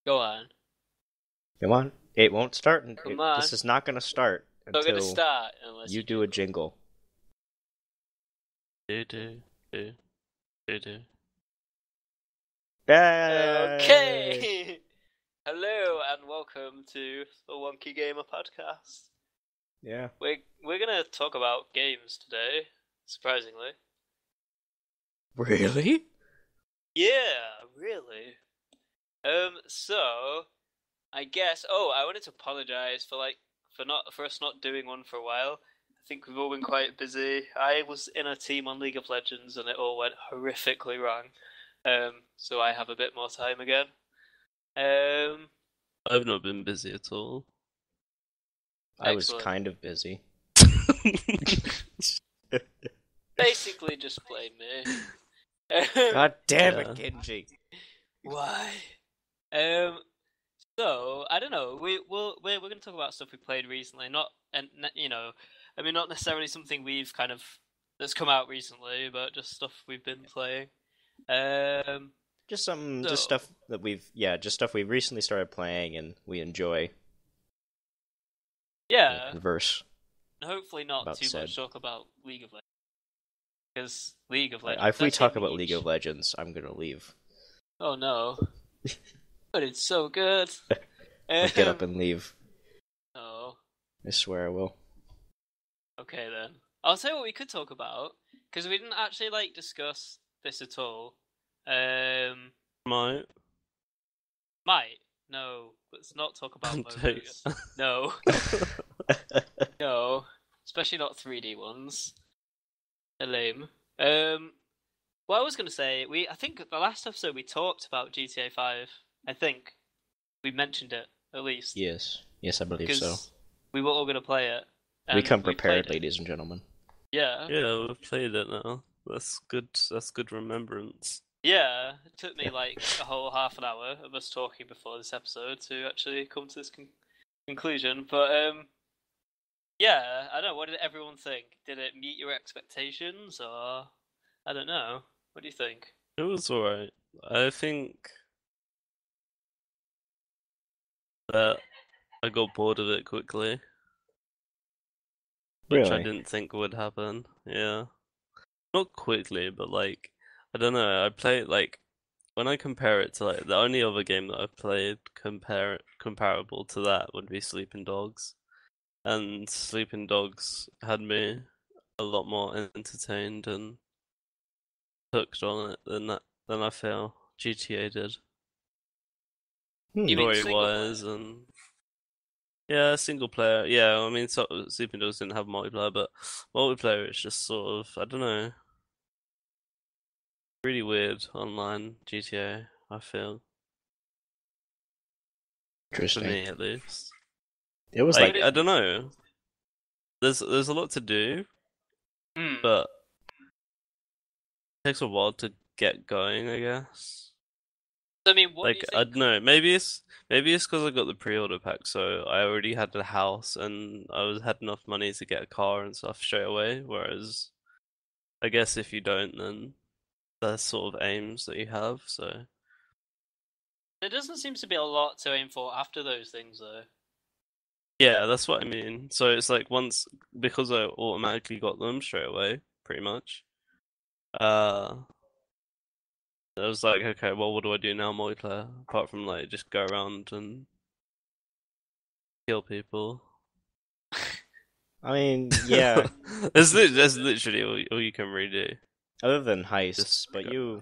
Go on. Come on. It won't start. Come on. This is not going to start Not gonna until start unless you you do a jingle. jingle. Do do do do do. Yay! Okay! Hello and welcome to the Wonky Gamer podcast. Yeah. We're gonna talk about games today, surprisingly. Really? Yeah, really. So I guess I wanted to apologize for us not doing one for a while. I think we've all been quite busy. I was in a team on League of Legends and it all went horrifically wrong. So I have a bit more time again. I've not been busy at all. I was Excellent. kind of busy. Basically, just blame me. God damn it, Yeah. Genji. Why? So I don't know. We're going to talk about stuff we played recently, not not necessarily something we've that's come out recently, but just stuff we've been playing. Just So stuff we've recently started playing and we enjoy. yeah, Converse. hopefully not about too said. much talk about League of Legends, because League of If Legends. we That's talk a about League niche. of Legends, I'm gonna leave. Oh no, but it's so good. I'll get up and leave. Oh, I swear I will. okay then. I'll tell you what we could talk about, because we didn't actually discuss this at all. Might. Might. No, let's not talk about MMOs. No, no, especially not 3D ones. They're lame. What I was gonna say, I think the last episode we talked about GTA 5. I think we mentioned it at least. Yes, I believe so. Because we were all gonna play it. We come played prepared, it. ladies and gentlemen. Yeah. Yeah, we've played it now. That's good. That's good remembrance. Yeah, it took me a whole half an hour of us talking before this episode to actually come to this conclusion. But yeah, I don't know. What did everyone think? Did it meet your expectations, or I don't know. What do you think? It was alright. I think that I got bored of it quickly, which I Really? didn't think would happen. Yeah. Not quickly, but I don't know. I play when I compare it to the only other game that I've played comparable to that would be Sleeping Dogs, and Sleeping Dogs had me a lot more entertained and hooked on it than I feel GTA did. You mean Story single player? wise and yeah, single player. Yeah, I mean, Sleeping Dogs didn't have multiplayer, but multiplayer is just sort of I don't know, really weird online GTA. I feel. For Interesting. me at least. It was I don't know. There's a lot to do, Hmm. but it takes a while to get going, I guess. I mean, what do you I think? don't know. Maybe it's because I got the pre-order pack, so I already had a house and had enough money to get a car and stuff straight away. Whereas I guess if you don't, then there's sort of aims that you have. So There doesn't seem to be a lot to aim for after those things, though. yeah, that's what I mean. So it's like once because I automatically got them straight away, pretty much. Uh, I was like, okay, well, what do I do now, multiplayer? Apart from just go around and kill people. I mean, yeah. That's literally all you can really do. Other than heists, Just but go.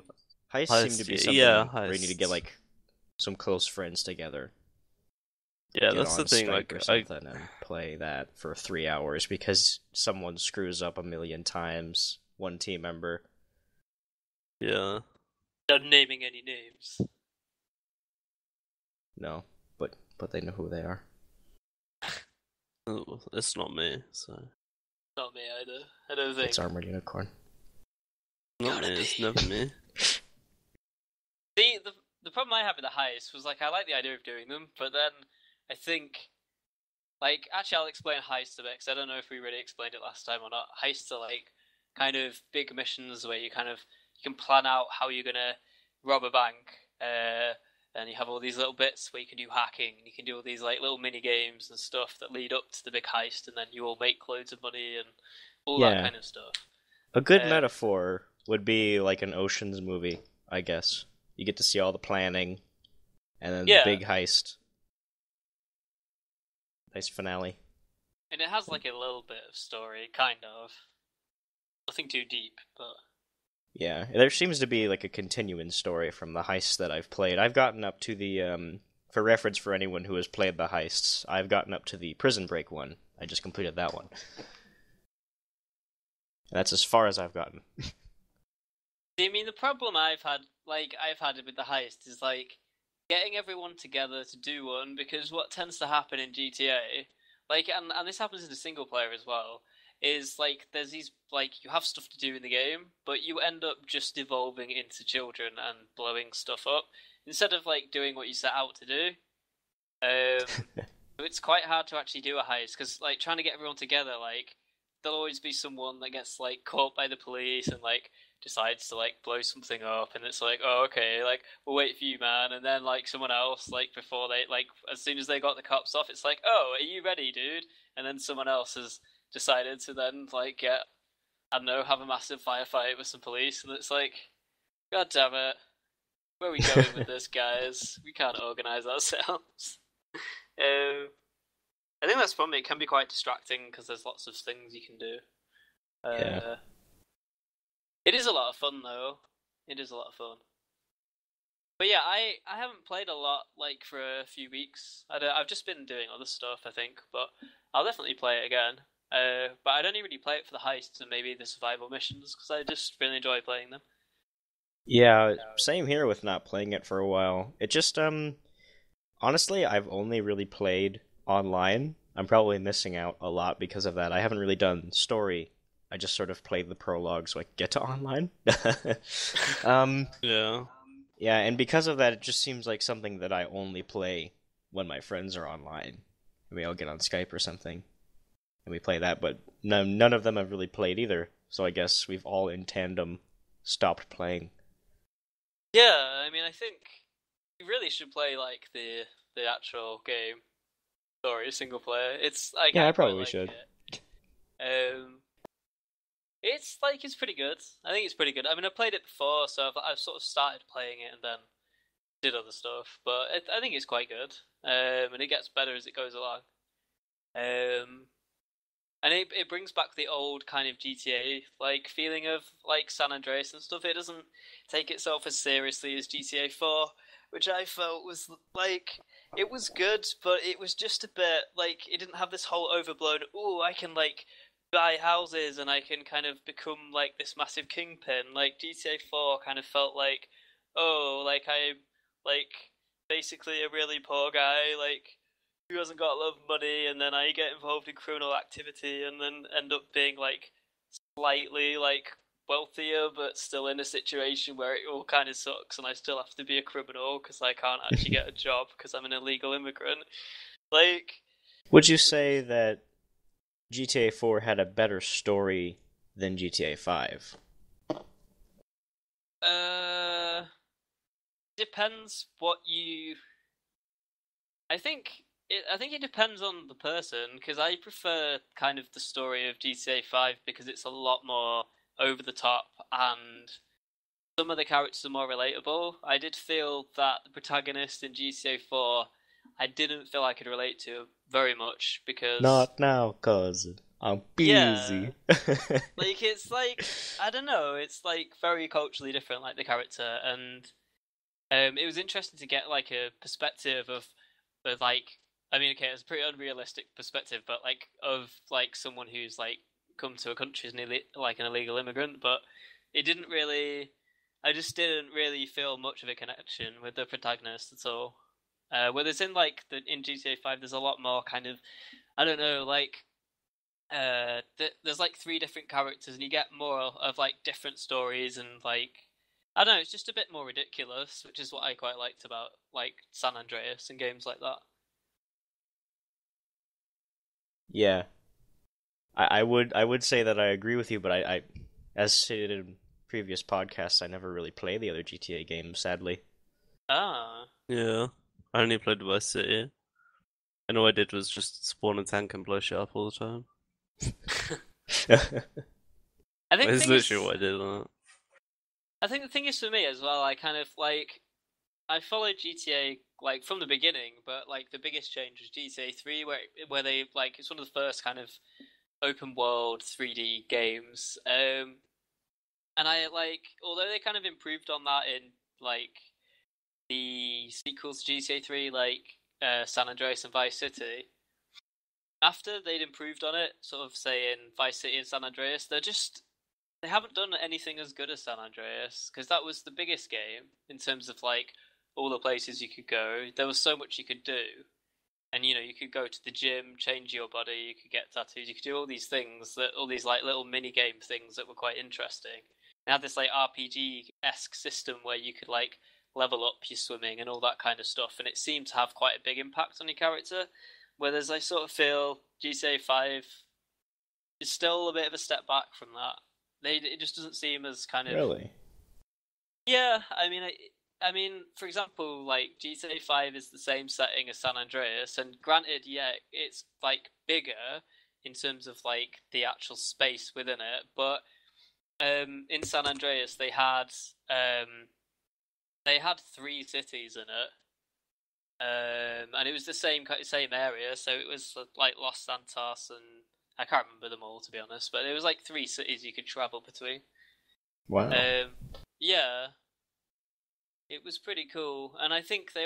heists seem to be Heist, yeah, something where you need to get heists. some close friends together, Yeah, get that's on the thing. Skype or something, and play that for 3 hours because someone screws up a million times. One team member. Yeah, Not naming any names. No, but they know who they are. it's not me, so Not me either. I don't think. It's Armored Unicorn. not Gotta me. It's be. never me. See, the problem I have with the heist was I like the idea of doing them, but then I think actually I'll explain heists a bit because I don't know if we really explained it last time or not. Heists are kind of big missions where you can plan out how you're gonna rob a bank, and you have all these little bits where you can do hacking, and you can do all these like little mini games and stuff that lead up to the big heist, and then you all make loads of money and all that kind of stuff. A good metaphor would be like an Ocean's movie, I guess. You get to see all the planning, and then the big heist. Nice finale. And it has like a little bit of story, kind of. Nothing too deep, but... Yeah, there seems to be like a continuing story from the heists that I've played. I've gotten up to the, for reference for anyone who has played the heists, I've gotten up to the prison break one. I just completed that one. That's as far as I've gotten. I mean, the problem I've had with the heist is, like, getting everyone together to do one, because what tends to happen in GTA, like, and this happens in the single player as well, is, like, there's these, like, you have stuff to do in the game, but you end up just evolving into children and blowing stuff up, instead of, like, doing what you set out to do. So it's quite hard to actually do a heist, because, like, trying to get everyone together, like, there'll always be someone that gets, like, caught by the police and, like, decides to, like, blow something up, and it's like, oh, okay, like, we'll wait for you, man, and then, like, someone else, like, before they, like, as soon as they got the cops off, it's like, oh, are you ready, dude? And then someone else has decided to then, like, get, I don't know, have a massive firefight with some police, and it's like, god damn it, where are we going with this, guys? We can't organise ourselves. I think that's fun. It can be quite distracting because there's lots of things you can do. Yeah. It is a lot of fun, though. It is a lot of fun. But yeah, I haven't played a lot, like, for a few weeks. I've just been doing other stuff, I think, but I'll definitely play it again. But I don't really play it for the heists and maybe the survival missions, because I just really enjoy playing them. Yeah, same here with not playing it for a while. It just, honestly, I've only really played online. I'm probably missing out a lot because of that. I haven't really done story. I just sort of played the prologue so I could get to online. Yeah. Yeah, and because of that, it just seems like something that I only play when my friends are online. Maybe I'll get on Skype or something, and we play that, but none of them have really played either, so I guess we've all in tandem stopped playing. Yeah, I mean, I think you really should play, like, the actual game story, single player. It's, like, Yeah, I probably like should. It's pretty good. I think it's pretty good. I mean, I played it before, so I've sort of started playing it and then did other stuff, but I think it's quite good. And it gets better as it goes along. And it brings back the old kind of GTA like feeling of like San Andreas and stuff. It doesn't take itself as seriously as GTA 4, which I felt was like it was good, but it was just a bit like it didn't have this whole overblown. Oh, I can like buy houses and I can kind of become like this massive kingpin. Like GTA 4 kind of felt like, oh, like I'm like basically a really poor guy, like who hasn't got a lot of money, and then I get involved in criminal activity and then end up being like slightly like wealthier but still in a situation where it all kind of sucks and I still have to be a criminal because I can't actually get a job because I'm an illegal immigrant. Like, would you say that GTA 4 had a better story than GTA 5? Depends what you... I think it depends on the person, because I prefer kind of the story of GTA 5 because it's a lot more over the top and some of the characters are more relatable. I did feel that the protagonist in GTA 4, I didn't feel I could relate to very much because... Not now, cause I'm busy. Yeah. Like, it's like, I don't know, it's like very culturally different, like the character, and it was interesting to get like a perspective of like, I mean, okay, it's a pretty unrealistic perspective, but like of like someone who's like come to a country as like an illegal immigrant, but it didn't really, I just didn't really feel much of a connection with the protagonist at all. Whereas in like in GTA 5, there's a lot more kind of, I don't know, like there's like 3 different characters, and you get more of like different stories, and like I don't know, it's just a bit more ridiculous, which is what I quite liked about like San Andreas and games like that. Yeah, I would say that I agree with you, but I as stated in previous podcasts, I never really play the other GTA games, sadly. Ah, Yeah, I only played Vice City, and all I did was just spawn a tank and blow shit up all the time. I think the It's thing is, literally what I did on it. I think the thing is for me as well. I kind of like I followed GTA like from the beginning, but like the biggest change was GTA 3, where they like it's one of the first kind of open world 3D games. And I like although they kind of improved on that in like the sequels to GTA 3, like San Andreas and Vice City. After they'd improved on it, sort of say in Vice City and San Andreas, they haven't done anything as good as San Andreas because that was the biggest game in terms of like all the places you could go. There was so much you could do, and you could go to the gym, change your body, you could get tattoos, you could do all these things all these like little mini game things that were quite interesting. It had this like RPG-esque system where you could like level up your swimming and all that kind of stuff, and it seemed to have quite a big impact on your character. Whereas I sort of feel GTA 5 is still a bit of a step back from that. It just doesn't seem as kind of Really? Yeah. I mean, for example, like GTA 5 is the same setting as San Andreas, and granted, yeah, it's like bigger in terms of like the actual space within it, but in San Andreas they had 3 cities in it. And it was the same area, so it was like Los Santos and I can't remember them all to be honest, but it was like 3 cities you could travel between. Wow. Yeah, it was pretty cool, and I think they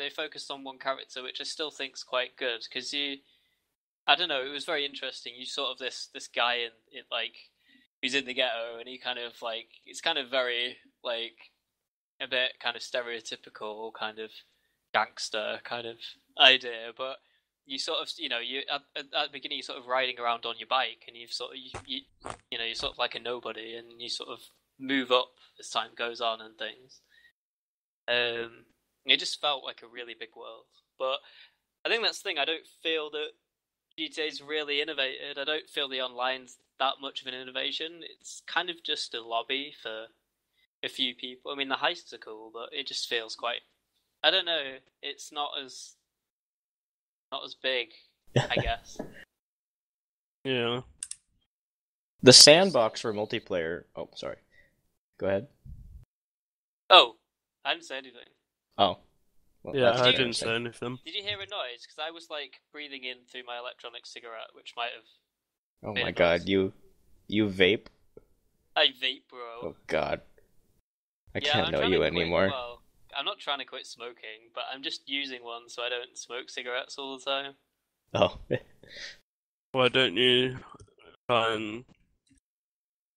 focused on one character, which I still think's quite good because I don't know, it was very interesting. You sort of this guy in it like who's in the ghetto, and he kind of like it's kind of very like a bit kind of stereotypical kind of gangster kind of idea, but you sort of you at the beginning you're sort of riding around on your bike, and you've sort of you're sort of like a nobody, and you sort of move up as time goes on and things. It just felt like a really big world, but I think that's the thing. I don't feel that GTA's really innovated. I don't feel the online's that much of an innovation. It's kind of just a lobby for a few people. I mean, the heists are cool, but it just feels quite. I don't know. It's not as big, I guess. Yeah. The sandbox for multiplayer. Oh, sorry. Go ahead. Oh, I didn't say anything. Oh. Well, Yeah, that's I what didn't was say saying. anything. Did you hear a noise? Because I was like breathing in through my electronic cigarette, which might have. Oh made my a god, noise. you vape? I vape, bro. Oh god. I Yeah, can't I'm know trying you to quit, anymore. well, I'm not trying to quit smoking, but I'm just using one so I don't smoke cigarettes all the time. Oh. Why don't you try and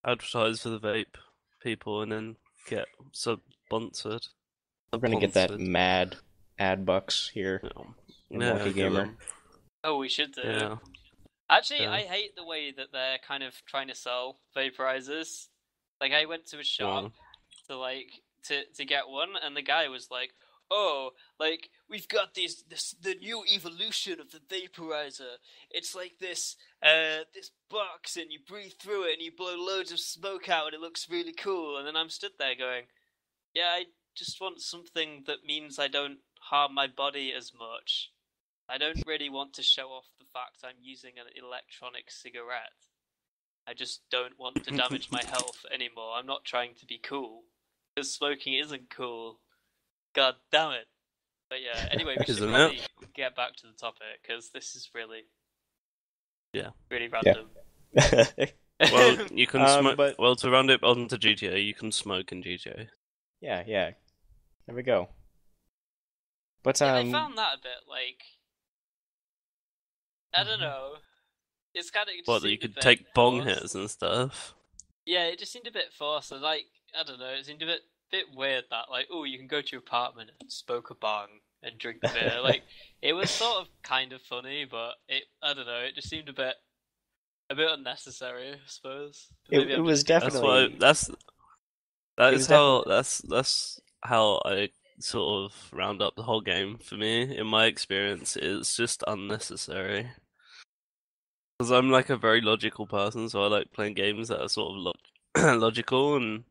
advertise for the vape people and then get sponsored? We're gonna get that Sponsored. mad ad bucks here in Yeah, Wonky get Gamer. them. Oh, we should do. Yeah. Actually, Yeah. I hate the way that they're kind of trying to sell vaporizers. Like, I went to a shop to get one, and the guy was like, "Oh, like we've got the new evolution of the vaporizer. It's like this box, and you breathe through it, and you blow loads of smoke out, and it looks really cool." And then I'm stood there going, "Yeah, I just want something that means I don't harm my body as much. I don't really want to show off the fact I'm using an electronic cigarette. I just don't want to damage my health anymore. I'm not trying to be cool. Because smoking isn't cool. God damn it." But yeah, anyway, we should Isn't probably it? get back to the topic, because this is really Yeah. really random. Well, you can smoke. but- Well, to round it on to GTA, you can smoke in GTA. yeah. There we go. But Yeah, I found that a bit, like... I don't know. It's kind of... What, that you could take bong hits and stuff? Yeah, it just seemed a bit forced. And, like, I don't know, it seemed a bit weird that, like, oh, you can go to your apartment and smoke a bong and drink beer. Like, it was sort of kind of funny, but I don't know, it just seemed a bit unnecessary, I suppose. Maybe it I'm was just- definitely. That's how I sort of round up the whole game. For me, in my experience, it's just unnecessary. Because I'm like a very logical person, so I like playing games that are sort of logical. And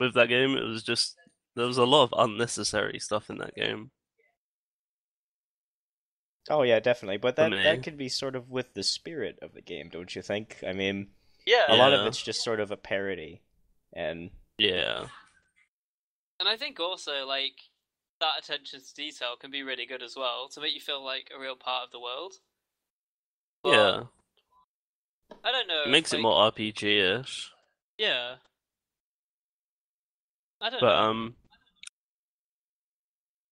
with that game, it was just there was a lot of unnecessary stuff in that game. Oh yeah, definitely. But for that me. could be sort of with the spirit of the game, don't you think? I mean, Yeah, a lot of Yeah, it's just sort of a parody, and yeah, and I think also like that attention to detail can be really good as well to make you feel like a real part of the world. But yeah. I don't It know if makes it like more RPG-ish. yeah, I don't But know.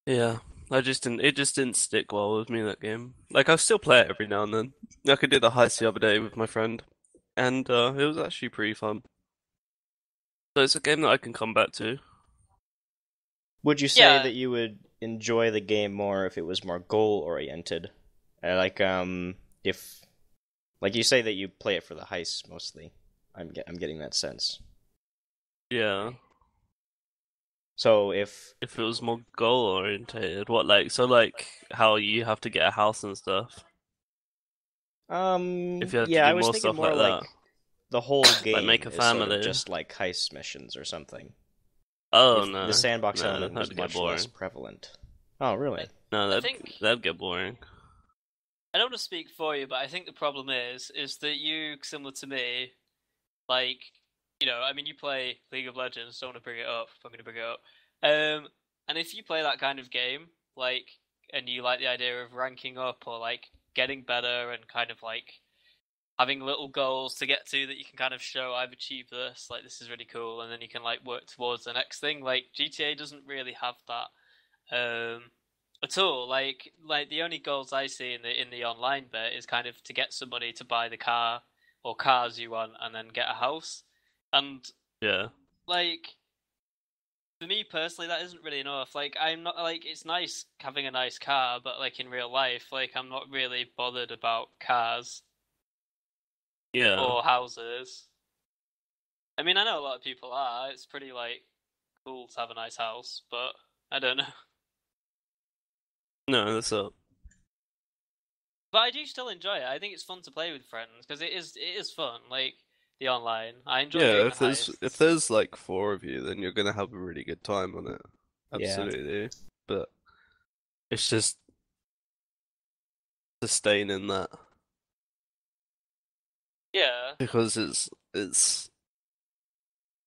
yeah. I just didn't. It just didn't stick well with me, that game. Like, I still play it every now and then. Like, I did the heist the other day with my friend, and it was actually pretty fun. So it's a game that I can come back to. would you say Yeah, that you would enjoy the game more if it was more goal oriented? Like if like you say that you play it for the heists mostly. I'm getting that sense. Yeah. So if If it was more goal orientated, what like so like how you have to get a house and stuff. If you have to yeah, I do was more thinking stuff more like that, like the whole like make game a is sort of family. just like heist missions or something. Oh If the no, sandbox no, element was that'd get much less boring. prevalent. Oh, I, really? No, I think that'd get boring. I don't want to speak for you, but I think the problem is that you, similar to me, like I mean, you play League of Legends. Don't want to bring it up. I'm going to bring it up. And if you play that kind of game, like, and you like the idea of ranking up or like getting better and kind of like having little goals to get to that you can kind of show I've achieved this, like this is really cool, and then you can like work towards the next thing. Like GTA doesn't really have that at all. Like the only goals I see in the online bit is kind of to get somebody to buy the car or cars you want, and then get a house. And Yeah, like for me personally, that isn't really enough. Like I'm not like it's nice having a nice car, but like in real life, like I'm not really bothered about cars yeah. or houses. I mean, I know a lot of people are. It's pretty like cool to have a nice house, but I don't know. No, that's up. But I do still enjoy it. I think it's fun to play with friends because it is fun. Like the online, I enjoy Yeah, doing the if heists. there's like four of you, then you're gonna have a really good time on it. Yeah. Absolutely. But it's just sustaining that Yeah, because it's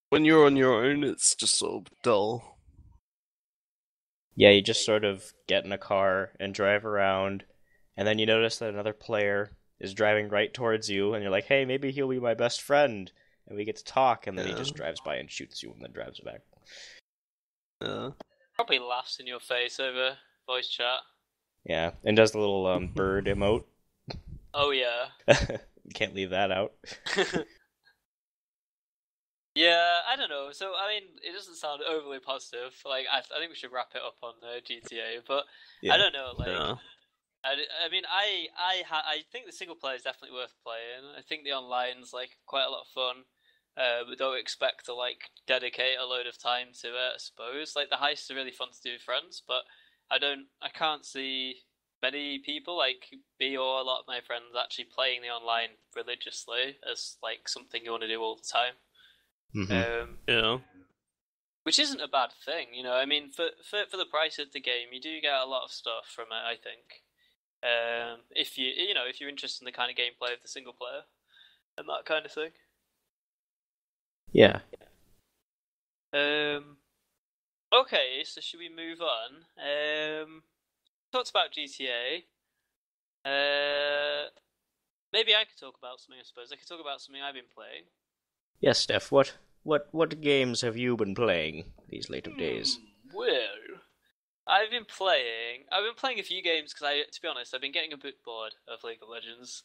when you're on your own, it's just sort of dull. Yeah, you just sort of get in a car and drive around, and then you notice that another player is driving right towards you, and you're like, hey, maybe he'll be my best friend. And we get to talk, and then he Yeah, just drives by and shoots you and then drives back. yeah. probably laughs in your face over voice chat. Yeah, and does the little bird emote. Oh yeah. Can't leave that out. Yeah, I don't know. So I mean, it doesn't sound overly positive. Like I think we should wrap it up on GTA, but I Yeah. don't know. Like Yeah. I mean, I think the single player is definitely worth playing. I think the online's like quite a lot of fun. But don't expect to like dedicate a load of time to it. I suppose like the heists are really fun to do with friends, but I can't see many people like me or a lot of my friends actually playing the online religiously as like something you want to do all the time. Um, Yeah. which isn't a bad thing, I mean, for the price of the game, you do get a lot of stuff from it. I think. If if you're interested in the kind of gameplay of the single player and that kind of thing. Yeah. Okay, so should we move on? Talked about GTA. Maybe I could talk about something. I suppose I could talk about something I've been playing. Yes, Steph. What games have you been playing these later days? Well, I've been playing a few games because to be honest, I've been getting a bit bored of League of Legends,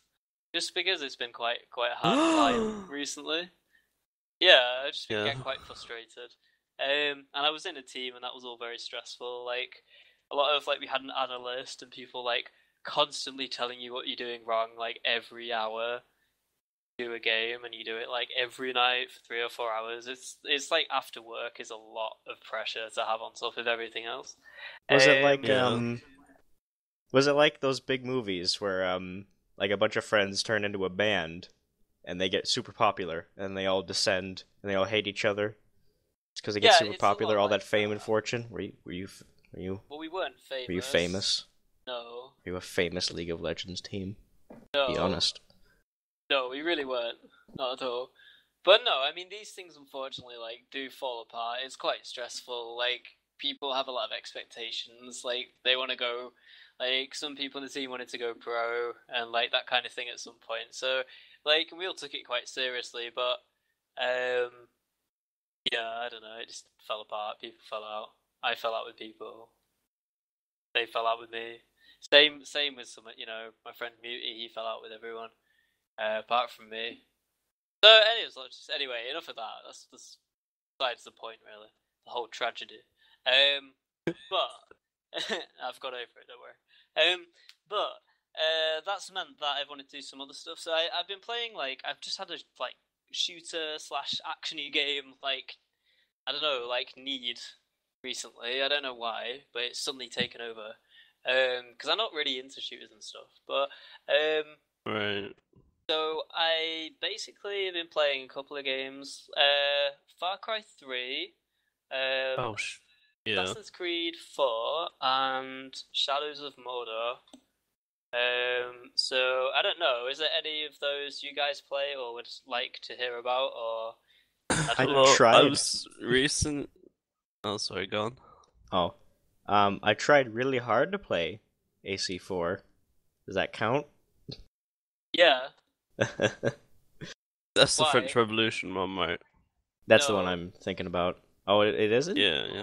just because it's been quite a hard climb recently. Yeah, I've just been Yeah. getting quite frustrated. And I was in a team, and that was all very stressful. Like a lot of like we had an analyst and people like constantly telling you what you're doing wrong, like every hour. Do a game and you do it like every night for 3 or 4 hours. It's like after work is a lot of pressure to have on top of everything else. Was it like Yeah. was it like those big movies where like a bunch of friends turn into a band and they get super popular and they all descend and they all hate each other? It's because they get Yeah, super it's a popular, lot all like that fame and that. fortune. Were you Well, we weren't were you famous. famous? No. Are you a famous League of Legends team? No. Be honest. No, we really weren't. Not at all. But no, I mean, these things unfortunately, like, do fall apart. It's quite stressful. Like, people have a lot of expectations. Like, they want to go, like, some people in the team wanted to go pro, and, like, that kind of thing at some point. So, like, we all took it quite seriously, but, yeah, I don't know, it just fell apart. People fell out. I fell out with people. They fell out with me. Same with some, you know, my friend Muty, he fell out with everyone, apart from me. So, anyway, enough of that. That's besides the point, really. The whole tragedy. But I've got over it. Don't worry. But that's meant that I wanted to do some other stuff. So I've been playing, like, I've just had a like shooter / actiony game, like, I don't know, like, need recently. I don't know why, but it's suddenly taken over. Because I'm not really into shooters and stuff. But Right. so I basically have been playing a couple of games. Far Cry 3, Yeah. Assassin's Creed 4, and Shadows of Mordor. So I don't know. Is there any of those you guys play or would like to hear about? Or I Well, tried. I was recent. Oh, sorry, go on. Oh. I tried really hard to play AC4. Does that count? yeah, That's the Why? French Revolution one, right? That's the one No. I'm thinking about. Oh, it isn't? Yeah.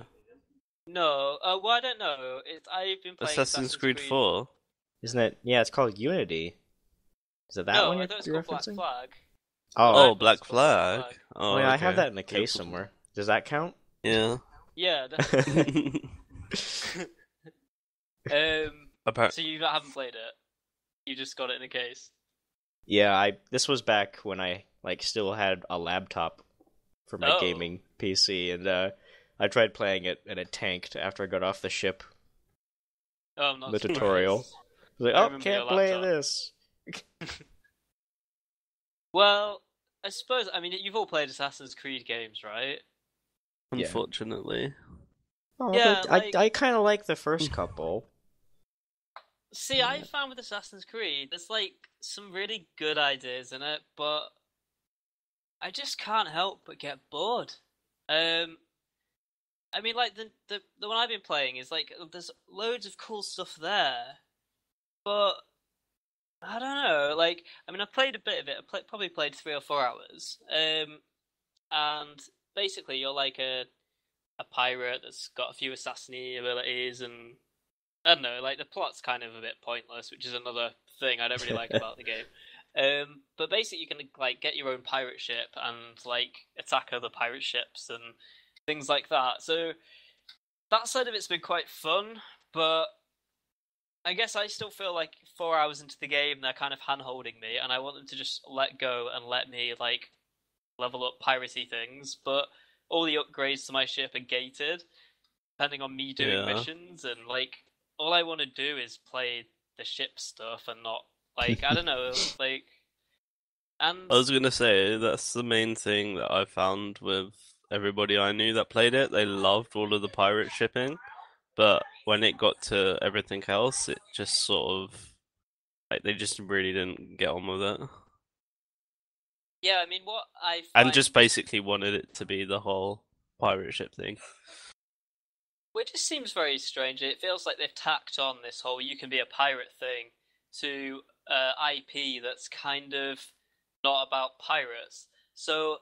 no. Well, I don't know. I've been playing Assassin's Creed 4. Isn't it? Yeah, it's called Unity. Is it that No, one I you're, thought it's you're called Black referencing? Flag. Oh, Oh, Black it's called Black Flag. Flag. Oh, yeah, I have okay. that in a case somewhere. Does that count? Yeah. Yeah, definitely. Apart- So you haven't played it? You just got it in a case? Yeah, this was back when I like still had a laptop for my Oh. gaming PC, and I tried playing it, and it tanked after I got off the ship. Oh, I'm not The surprised. tutorial. I was like, I oh, remember can't your play laptop. this. Well, I suppose, I mean, you've all played Assassin's Creed games, right? Yeah. Unfortunately. Oh, Yeah, but like- I kind of like the first couple. See, I found with Assassin's Creed, there's, like, some really good ideas in it, but I just can't help but get bored. I mean, like, the one I've been playing is, like, there's loads of cool stuff there, but I don't know, like, I mean, I played a bit of it, probably played 3 or 4 hours, and basically you're like a pirate that's got a few assassin abilities, and I don't know, like, the plot's kind of a bit pointless, which is another thing I don't really like about the game. But basically you can, like, get your own pirate ship and, like, attack other pirate ships and things like that. So that side of it's been quite fun, but I guess I still feel like 4 hours into the game they're kind of hand-holding me, and I want them to just let go and let me, like, level up piratey things, but all the upgrades to my ship are gated, depending on me doing missions, and, like, all I want to do is play the ship stuff and not, like, I don't know, like, and... I was gonna say, that's the main thing that I found with everybody I knew that played it. They loved all of the pirate shipping, but when it got to everything else, it just sort of, like, they just really didn't get on with it. Yeah, I mean, what I find... And just basically wanted it to be the whole pirate ship thing. Which just seems very strange. It feels like they've tacked on this whole you can be a pirate thing to IP that's kind of not about pirates. So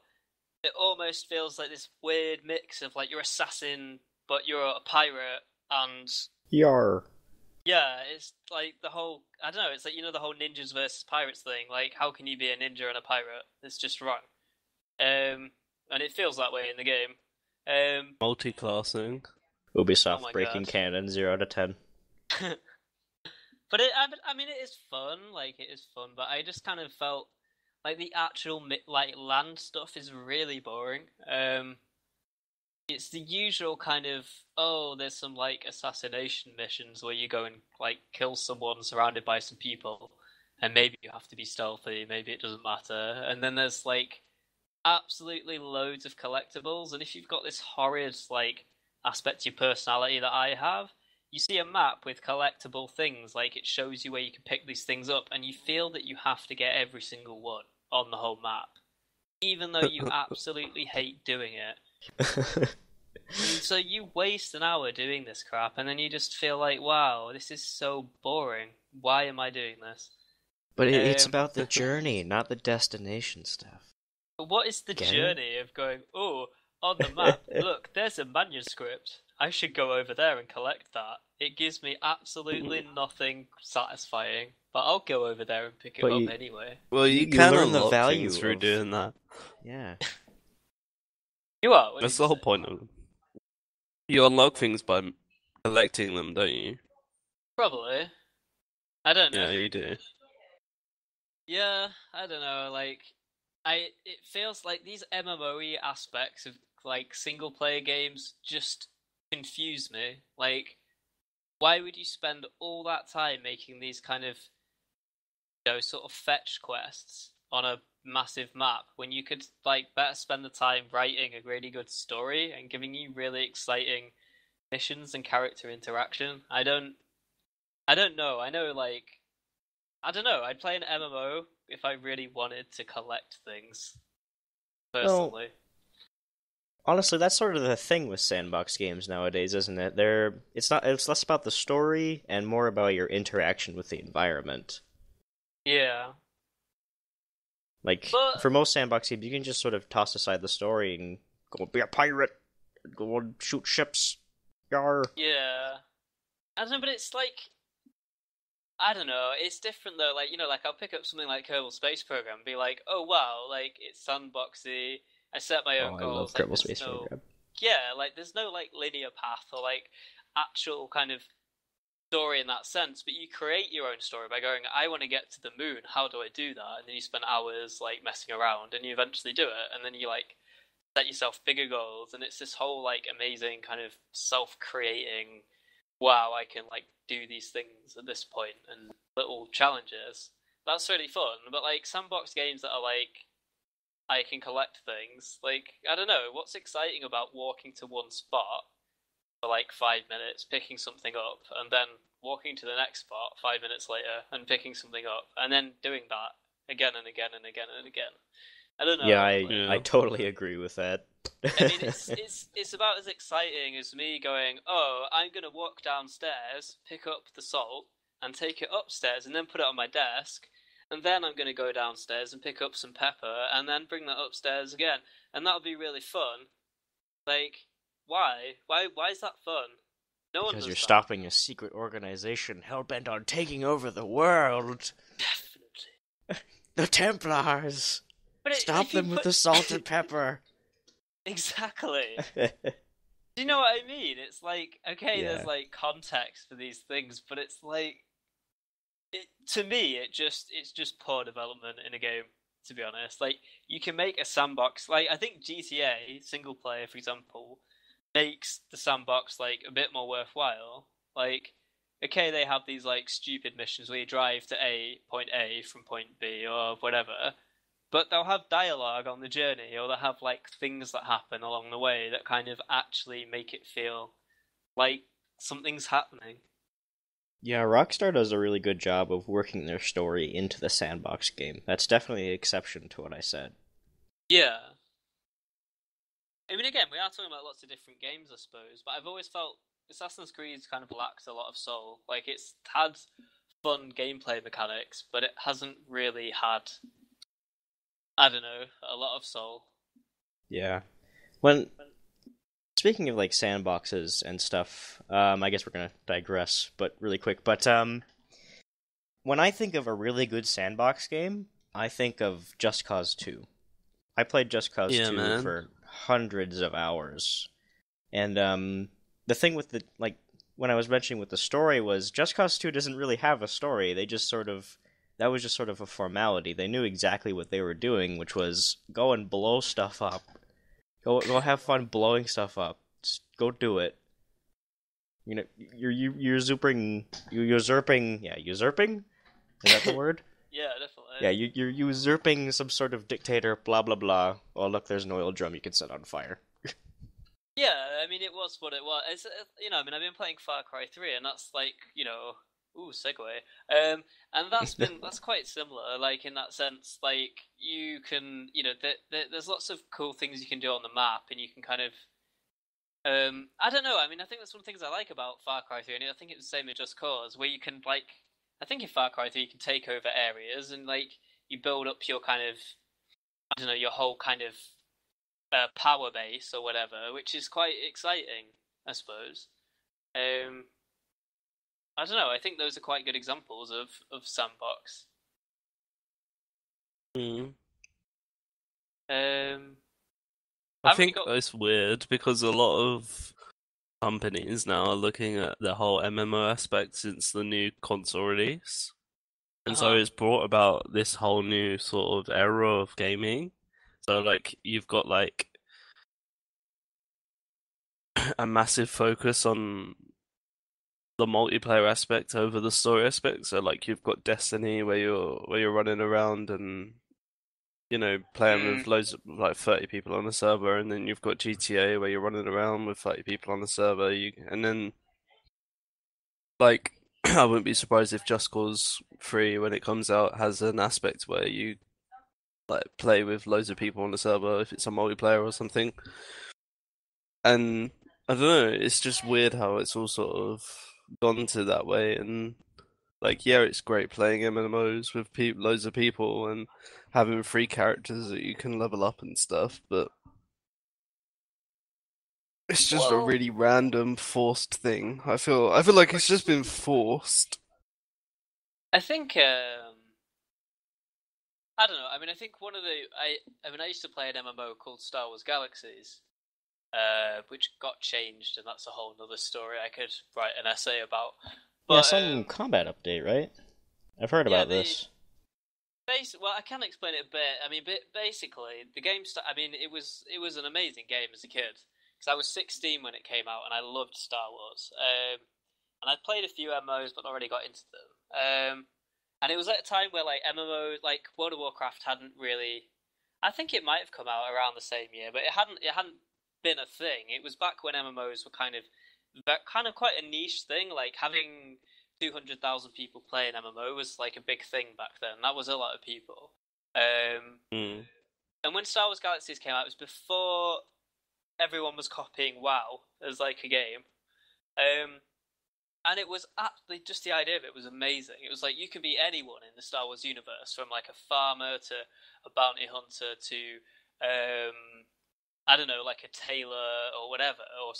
it almost feels like this weird mix of, like, you're assassin, but you're a pirate, and... Yar. Yeah, it's like the whole... I don't know, it's like, you know, the whole ninjas versus pirates thing. Like, how can you be a ninja and a pirate? It's just wrong. And it feels that way in the game. Multi-classing. Ubisoft Oh my breaking God. canon 0 to 10. But I mean, it is fun. Like, it is fun. But I just kind of felt like the actual like land stuff is really boring. It's the usual kind of, oh, there's some, like, assassination missions where you go and, like, kill someone surrounded by some people, and maybe you have to be stealthy. Maybe it doesn't matter. And then there's, like, absolutely loads of collectibles. And if you've got this horrid, like, aspect to your personality that I have, you see a map with collectible things, like it shows you where you can pick these things up, and you feel that you have to get every single one on the whole map, even though you absolutely hate doing it. And so you waste an hour doing this crap, and then you just feel like, wow, this is so boring. Why am I doing this? But it's about the journey, not the destination stuff. But what is the Get journey of going, oh, on the map, look, there's a manuscript. I should go over there and collect that. It gives me absolutely nothing satisfying, but I'll go over there and pick it up anyway. Well, you can learn the value through doing that. Yeah. You are. That's the whole point of them. You unlock things by collecting them, don't you? Probably. I don't know. Yeah, you do. Yeah, I don't know, like, it feels like these MMOE aspects of, like, single-player games just confuse me. Like, why would you spend all that time making these kind of, sort of fetch quests on a massive map when you could, like, better spend the time writing a really good story and giving you really exciting missions and character interaction? I don't know. I know, like, I don't know. I'd play an MMO if I really wanted to collect things. Personally. Well, honestly, that's sort of the thing with sandbox games nowadays, isn't it? It's less about the story and more about your interaction with the environment. Yeah. Like, for most sandbox games, you can just sort of toss aside the story and go be a pirate, go and shoot ships. Yar. Yeah. I don't know, but it's like, I don't know, it's different though, like, like, I'll pick up something like Kerbal Space Program and be like, oh wow, like, it's sandboxy, I set my own goals. I love Kerbal Space Program. Yeah, like, there's no, like, linear path or, like, actual kind of story in that sense, but you create your own story by going, I want to get to the moon, how do I do that? And then you spend hours, like, messing around, and you eventually do it, and then you, like, set yourself bigger goals, and it's this whole, like, amazing kind of self-creating, wow, I can, like, do these things at this point, and little challenges. That's really fun, but, like, sandbox games that are, like, I can collect things, like, I don't know, what's exciting about walking to one spot for, like, 5 minutes, picking something up, and then walking to the next spot 5 minutes later, and picking something up, and then doing that again and again and again and again. I don't know. Yeah, I totally agree with that. I mean, it's about as exciting as me going, oh, I'm going to walk downstairs, pick up the salt, and take it upstairs, and then put it on my desk, and then I'm going to go downstairs and pick up some pepper, and then bring that upstairs again, and that'll be really fun. Like, why? Why is that fun? No one does because you're that. stopping a secret organization hell-bent on taking over the world. Definitely. The Templars! Stop them with the salt and pepper! Exactly. Do you know what I mean? It's like, okay, Yeah. there's, like, context for these things, but it's like, to me, it's just poor development in a game, to be honest. Like, you can make a sandbox, like, I think GTA, single player, for example, makes the sandbox, like, a bit more worthwhile. Like, okay, they have these, like, stupid missions where you drive to point A from point B, or whatever, but they'll have dialogue on the journey, or they'll have, like, things that happen along the way that kind of actually make it feel like something's happening. Yeah, Rockstar does a really good job of working their story into the sandbox game. That's definitely an exception to what I said. Yeah. I mean, again, we are talking about lots of different games, I suppose, but I've always felt Assassin's Creed kind of lacks a lot of soul. Like, it's had fun gameplay mechanics, but it hasn't really had, I don't know, a lot of soul. Yeah. Speaking of, like, sandboxes and stuff, I guess we're gonna digress, but really quick. But, when I think of a really good sandbox game, I think of Just Cause 2. I played Just Cause 2 for hundreds of hours. And, the thing with when I was mentioning with the story was, Just Cause 2 doesn't really have a story. They just that was just sort of a formality. They knew exactly what they were doing, which was go and blow stuff up. Go have fun blowing stuff up. Just go do it. You know, you're usurping. Yeah, usurping. Is that the word? Yeah, definitely. Yeah, you're usurping some sort of dictator. Blah blah blah. Oh look, there's an oil drum you can set on fire. Yeah, I mean, it was what it was. It's, I mean, I've been playing Far Cry 3, and that's like, ooh, segue. And that's quite similar. Like in that sense, like you can, there's lots of cool things you can do on the map, and you can kind of, I don't know. I mean, I think that's one of the things I like about Far Cry 3, and I think it's the same with Just Cause, where you can like, I think in Far Cry 3 you can take over areas, and like you build up your kind of, I don't know, your whole kind of power base or whatever, which is quite exciting, I suppose. Um, I don't know. I think those are quite good examples of sandbox. Mm. Um, I haven't you think got? it's weird because a lot of companies now are looking at the whole MMO aspect since the new console release. And so Uh-huh. it's brought about this whole new sort of era of gaming. So like you've got like a massive focus on the multiplayer aspect over the story aspect. So like you've got Destiny where you're running around and playing Mm, with loads of like 30 people on the server, and then you've got GTA where you're running around with 30 people on the server. And then like I wouldn't be surprised if Just Cause 3 when it comes out has an aspect where you like play with loads of people on the server if it's a multiplayer or something. And I don't know, it's just weird how it's all sort of gone to that way. And like, yeah, it's great playing MMOs with loads of people and having free characters that you can level up and stuff, but it's just a well, really random, forced thing. I feel like it's just been forced. I think I don't know. I mean, I think one of the I mean, I used to play an MMO called Star Wars Galaxies, which got changed, and that's a whole other story I could write an essay about. Yeah, But some combat update, right? I've heard yeah, about this. well, I can explain it a bit. I mean, basically, the game. I mean, it was an amazing game as a kid because I was 16 when it came out, and I loved Star Wars. And I'd played a few MMOs, but not really got into them. And it was at a time where like MMO, like World of Warcraft, hadn't really. I think it might have come out around the same year, but it hadn't been a thing. It was back when MMOs were kind of quite a niche thing. Like having 200,000 people playing MMO was like a big thing back then. That was a lot of people. Um, Mm. and when Star Wars Galaxies came out, it was before everyone was copying WoW as like a game. Um, and it was absolutely just the idea of it was amazing. It was like you can be anyone in the Star Wars universe, from like a farmer to a bounty hunter to I don't know, like a tailor or whatever, or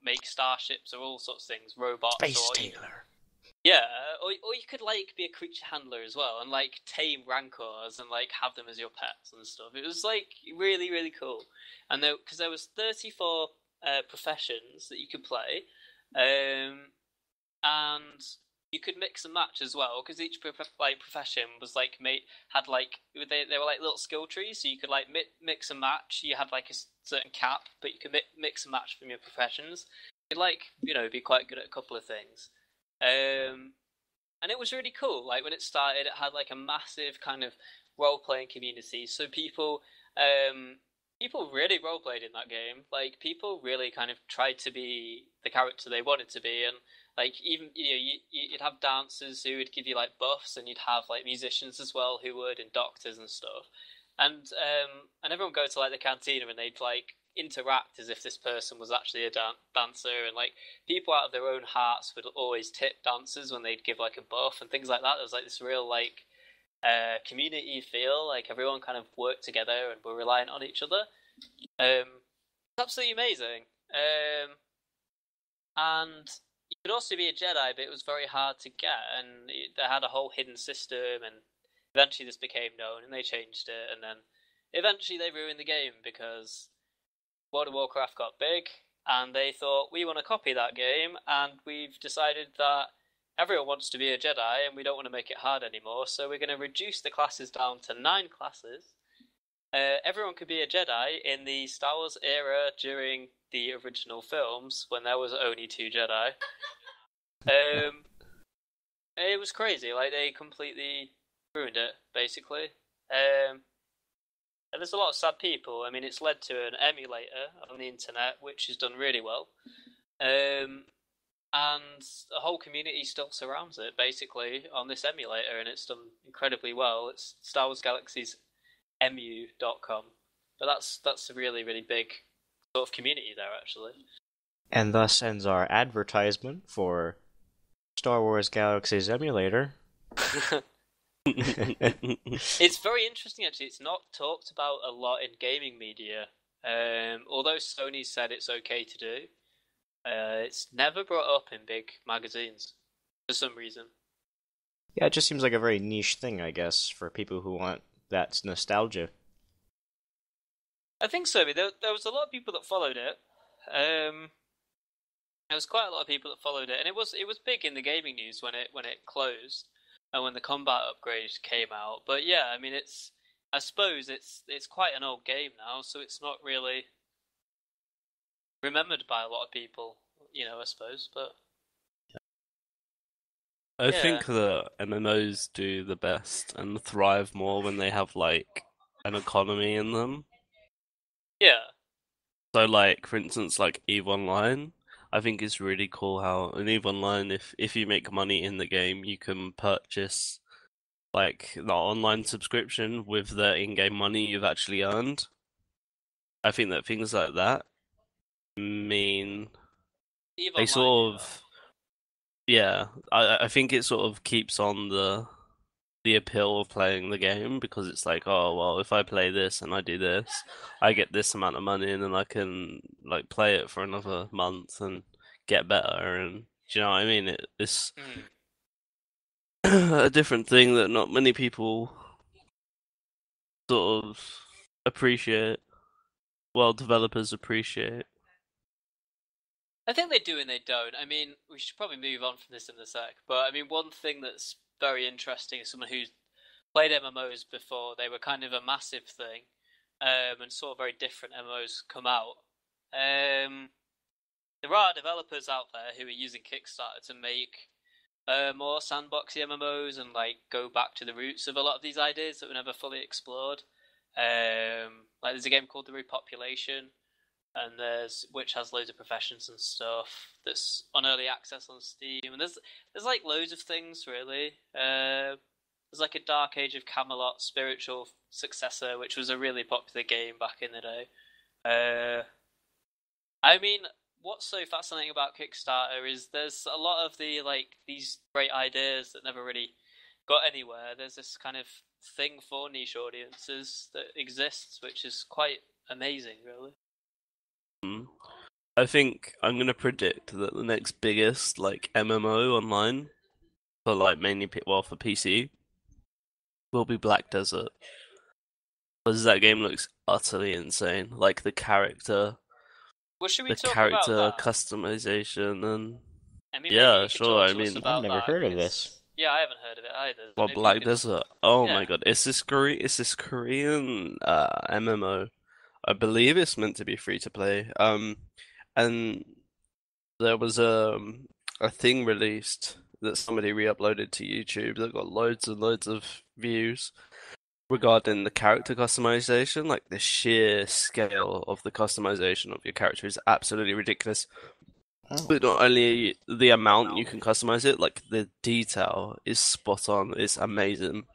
make starships or all sorts of things, robots, Space or Tailor. yeah, or you could like be a creature handler as well and like tame rancors and like have them as your pets and stuff. It was like really really cool, and because there was 34 professions that you could play, and you could mix and match as well because each profession was like had like they were like little skill trees, so you could like mix and match. You had like a certain cap, but you could mix and match from your professions. You'd like be quite good at a couple of things. And it was really cool. Like when it started, it had like a massive kind of role playing community. So people really role played in that game. Like people really kind of tried to be the character they wanted to be, and like even you'd have dancers who would give you like buffs, and you'd have like musicians as well who would, and doctors and stuff. And everyone would go to like the cantina and they'd like interact as if this person was actually a dancer, and like people out of their own hearts would always tip dancers when they'd give like a buff and things like that. There was like this real like community feel, like everyone kind of worked together and were reliant on each other. It's absolutely amazing. And you could also be a Jedi, but it was very hard to get, and they had a whole hidden system, and eventually this became known, and they changed it, and then eventually they ruined the game because World of Warcraft got big, and they thought, we want to copy that game, and we've decided that everyone wants to be a Jedi, and we don't want to make it hard anymore, so we're going to reduce the classes down to 9 classes. Everyone could be a Jedi in the Star Wars era during the original films, when there was only 2 Jedi. It was crazy. Like they completely ruined it, basically. And there's a lot of sad people. I mean, it's led to an emulator on the internet, which has done really well. And the whole community still surrounds it, basically, on this emulator, and it's done incredibly well. It's Star Wars Galaxy's mu.com. But that's a really, really big sort of community there, actually. And thus ends our advertisement for Star Wars Galaxy's emulator. It's very interesting, actually. It's not talked about a lot in gaming media. Although Sony said it's okay to do, it's never brought up in big magazines for some reason. Yeah, it just seems like a very niche thing, I guess, for people who want that nostalgia. I think so. There was a lot of people that followed it. There was quite a lot of people that followed it, and it was big in the gaming news when it closed and when the combat upgrade came out. But yeah, I mean, I suppose it's quite an old game now, so it's not really remembered by a lot of people, I suppose. But I think that MMOs do the best and thrive more when they have like an economy in them. Yeah. So like, for instance, like EVE Online, I think it's really cool how in EVE Online, if you make money in the game, you can purchase like the online subscription with the in-game money you've actually earned. I think that things like that mean EVE they Online, sort of, yeah, I think it sort of keeps on the appeal of playing the game because it's like, oh well, if I play this and I do this, I get this amount of money and then I can like play it for another month and get better. And do you know what I mean? It's a different thing that not many people sort of appreciate. Well, developers appreciate. I think they do and they don't. I mean, we should probably move on from this in a sec. But I mean, one thing that's very interesting is someone who's played MMOs before. They were kind of a massive thing, and saw very different MMOs come out. There are developers out there who are using Kickstarter to make more sandboxy MMOs and like go back to the roots of a lot of these ideas that were never fully explored. Like there's a game called The Repopulation, and which has loads of professions and stuff that's on early access on Steam, and there's like loads of things really. There's like a Dark Age of Camelot spiritual successor, which was a really popular game back in the day. I mean, what's so fascinating about Kickstarter is there's a lot of these great ideas that never really got anywhere. There's this kind of thing for niche audiences that exists, which is quite amazing, really. I think I'm gonna predict that the next biggest like MMO online for like mainly for PC will be Black Desert, because that game looks utterly insane. Like the character, Well, should we the talk character about that? customization, and I mean, yeah, maybe you could sure. talk I to us mean, about I've never that, heard of 'cause- this. Yeah, I haven't heard of it either. well, Maybe you Black could- Desert. Oh Yeah. my god, it's this Korean MMO. I believe it's meant to be free to play. And there was a thing released that somebody re-uploaded to YouTube that got loads and loads of views regarding the character customization. Like the sheer scale of the customization of your character is absolutely ridiculous. Oh. But not only the amount you can customize it, like the detail is spot on. It's amazing.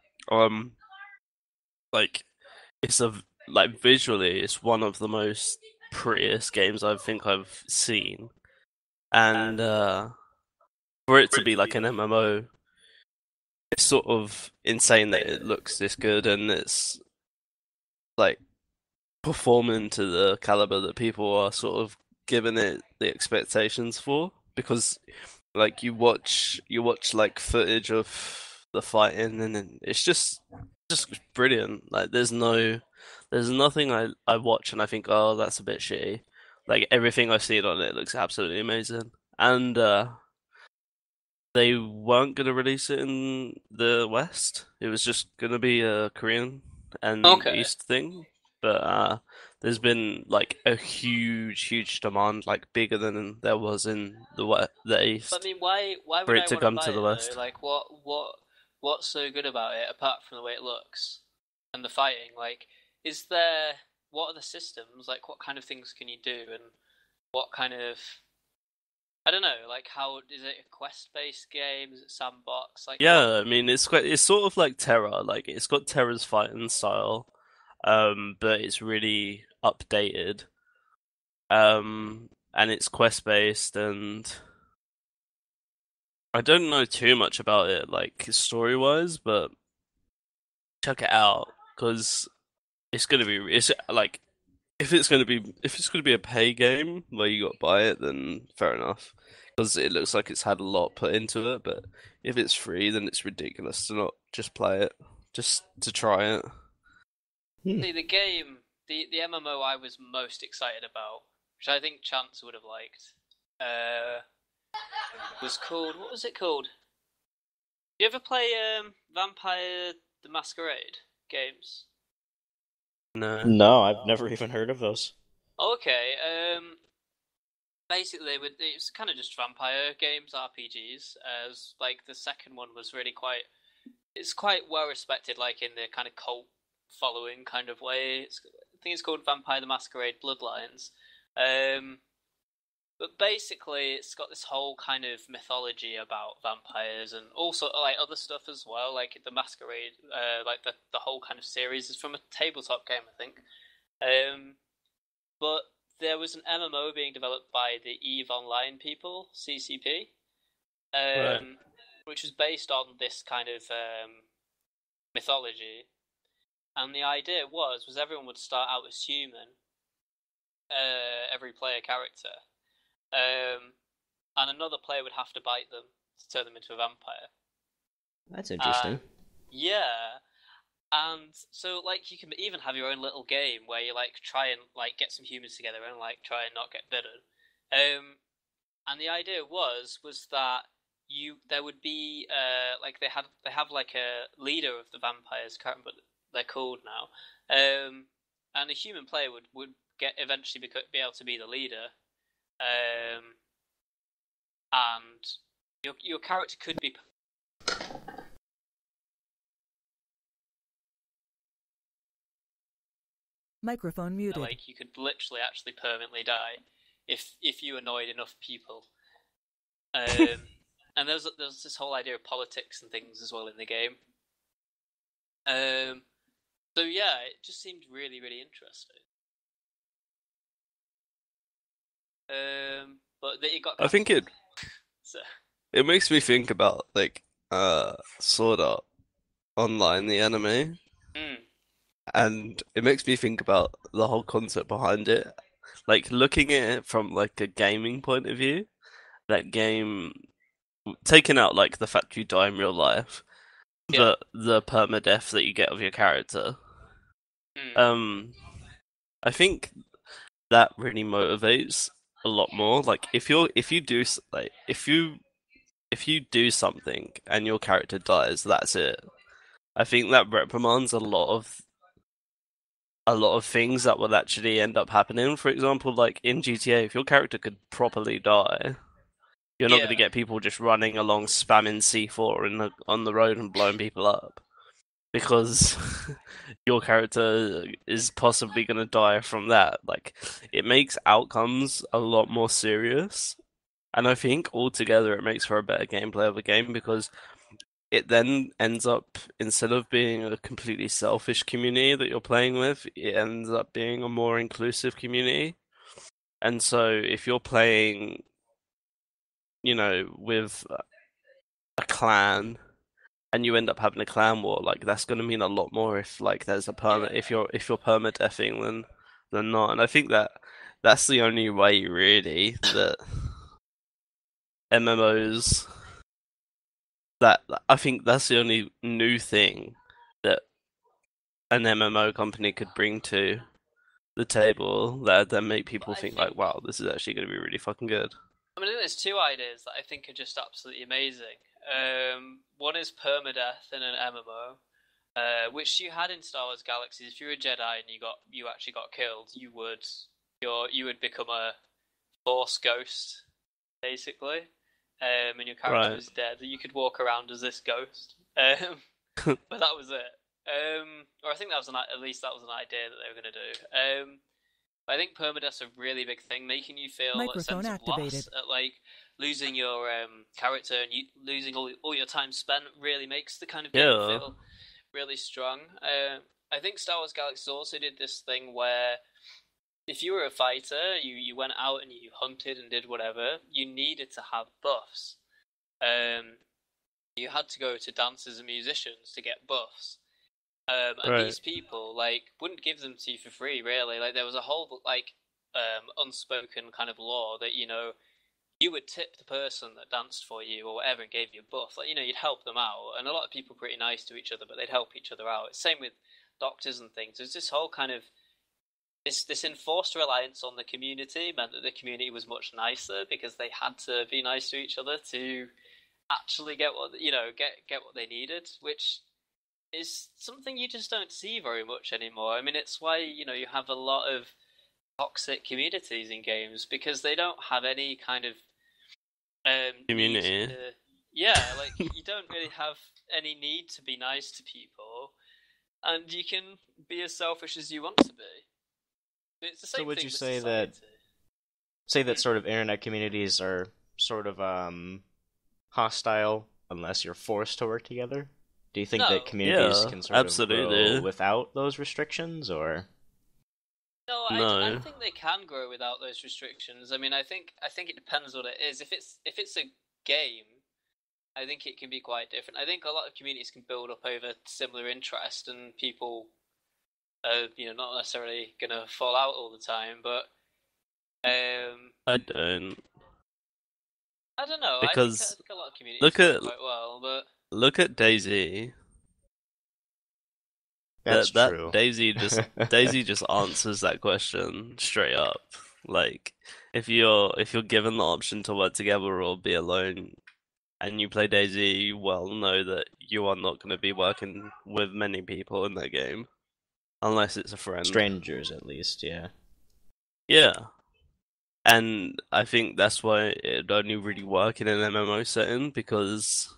Like visually, it's one of the most prettiest games I think I've seen. And for it to be like an MMO, it's sort of insane that it looks this good and it's like performing to the caliber that people are sort of giving it the expectations for. Because like you watch like footage of the fighting and it's just brilliant. Like there's nothing I watch and I think, oh, that's a bit shitty. Like everything I've seen on it looks absolutely amazing. And they weren't gonna release it in the West. It was just gonna be a Korean and East thing. But there's been like a huge demand, like bigger than there was in the East. But I mean, why for would it I to want come buy to it, the West. though? Like, what's so good about it apart from the way it looks and the fighting? Like, is there? What are the systems? Like, what kind of things can you do, and what kind of? I don't know. Like, how is it a quest-based game? Is it sandbox? Like, Yeah, I mean it's sort of like Terra, like it's got Terra's fighting style, but it's really updated. And it's quest-based, and I don't know too much about it, like story-wise, but check it out because it's like if it's gonna be a pay game where you got to buy it, then fair enough, because it looks like it's had a lot put into it. But if it's free, then it's ridiculous to not just play it, just to try it. see the game, the MMO I was most excited about, which I think Chance would have liked, was called. What was it called? Do you ever play Vampire the Masquerade games? No. No, I've never even heard of those. Okay. Basically, it's kind of just vampire games, RPGs. As like the second one was really quite. It's quite well respected, like in the kind of cult following kind of way. I think it's called Vampire the Masquerade Bloodlines. But basically, it's got this whole kind of mythology about vampires and also like other stuff as well. Like the Masquerade, like the whole kind of series is from a tabletop game, I think. But there was an MMO being developed by the EVE Online people, CCP, Right. which was based on this kind of mythology. And the idea was everyone would start out as human, every player character, and another player would have to bite them to turn them into a vampire. That's interesting. Yeah, and so like you can even have your own little game where you like try and like get some humans together and like try and not get bitten. And the idea was that there would be like they have like a leader of the vampires, can't remember what they're called now. And a human player would get eventually be able to be the leader. And your character could be Microphone muted. like you could literally actually permanently die if you annoyed enough people. And there's this whole idea of politics and things as well in the game. So yeah, it just seemed really, really interesting. But it got. I think So. it makes me think about like Sword Art Online, the anime, and it makes me think about the whole concept behind it. Like looking at it from like a gaming point of view, that game, taking out like the fact you die in real life, Yeah. the permadeath that you get of your character. I think that really motivates a lot more. Like if you do something and your character dies, that's it. I think that reprimands a lot of things that will actually end up happening. For example, like in GTA, if your character could properly die, you're not going to get people just running along spamming C4 on the road and blowing people up, because your character is possibly going to die from that. Like, it makes outcomes a lot more serious, and I think altogether it makes for a better gameplay of a game, because it then ends up, instead of being a completely selfish community that you're playing with, it ends up being a more inclusive community. And so if you're playing, with a clan and you end up having a clan war, like that's going to mean a lot more if like there's a if you're permadeathing than not. And I think that's the only way really that MMOs, that I think that's the only new thing that an MMO company could bring to the table that then make people think like, wow, this is actually going to be really fucking good. I mean, there's two ideas that I think are just absolutely amazing. One is permadeath in an MMO, which you had in Star Wars Galaxies. If you were a Jedi and you actually got killed, you would become a Force ghost, basically, and your character was dead. You could walk around as this ghost, but that was it. Or I think at least that was an idea that they were going to do. But I think permadeath's a really big thing, making you feel a Microphone sense of activated. loss at like losing your character and losing all your time spent really makes the kind of game Yeah. feel really strong. I think Star Wars Galaxies also did this thing where if you were a fighter, you went out and you hunted and did whatever, you needed to have buffs. You had to go to dancers and musicians to get buffs. And Right. these people like wouldn't give them to you for free, really. Like there was a whole like unspoken kind of law that you would tip the person that danced for you or whatever and gave you a buff. Like you'd help them out, and a lot of people are pretty nice to each other, but they'd help each other out. Same with doctors and things. There's this whole kind of this enforced reliance on the community meant that the community was much nicer because they had to be nice to each other to actually get what get what they needed, which is something you just don't see very much anymore. I mean, it's why you have a lot of toxic communities in games because they don't have any kind of Community. like you don't really have any need to be nice to people, and you can be as selfish as you want to be. It's the same So would thing you with say society. that sort of internet communities are sort of hostile unless you're forced to work together? Do you think that No. communities Yeah, can sort of absolutely. grow without those restrictions, or? No, I No. think they can grow without those restrictions. I mean, I think it depends what it is. If it's a game, I think it can be quite different. I think a lot of communities can build up over similar interest, and people are not necessarily gonna fall out all the time. But I don't. I don't know. I Because think a lot of communities look work at quite well. But look at Daisy. That's That true. Daisy just answers that question straight up. Like if you're given the option to work together or be alone and you play Daisy, you well know that you are not going to be working with many people in that game unless it's a friend. Strangers, at least, yeah. Yeah. And I think that's why it only really work in an MMO setting because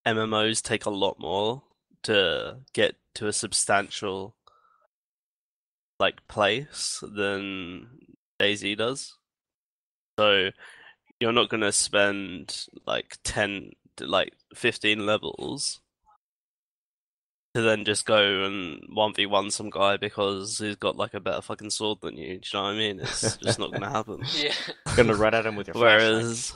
MMOs take a lot more to get to a substantial like place than DayZ does. So you're not gonna spend like 15 levels to then just go and 1v1 some guy because he's got like a better fucking sword than you. Do you know what I mean? It's just not gonna happen. yeah, Gonna run at him with your flashlight. Whereas,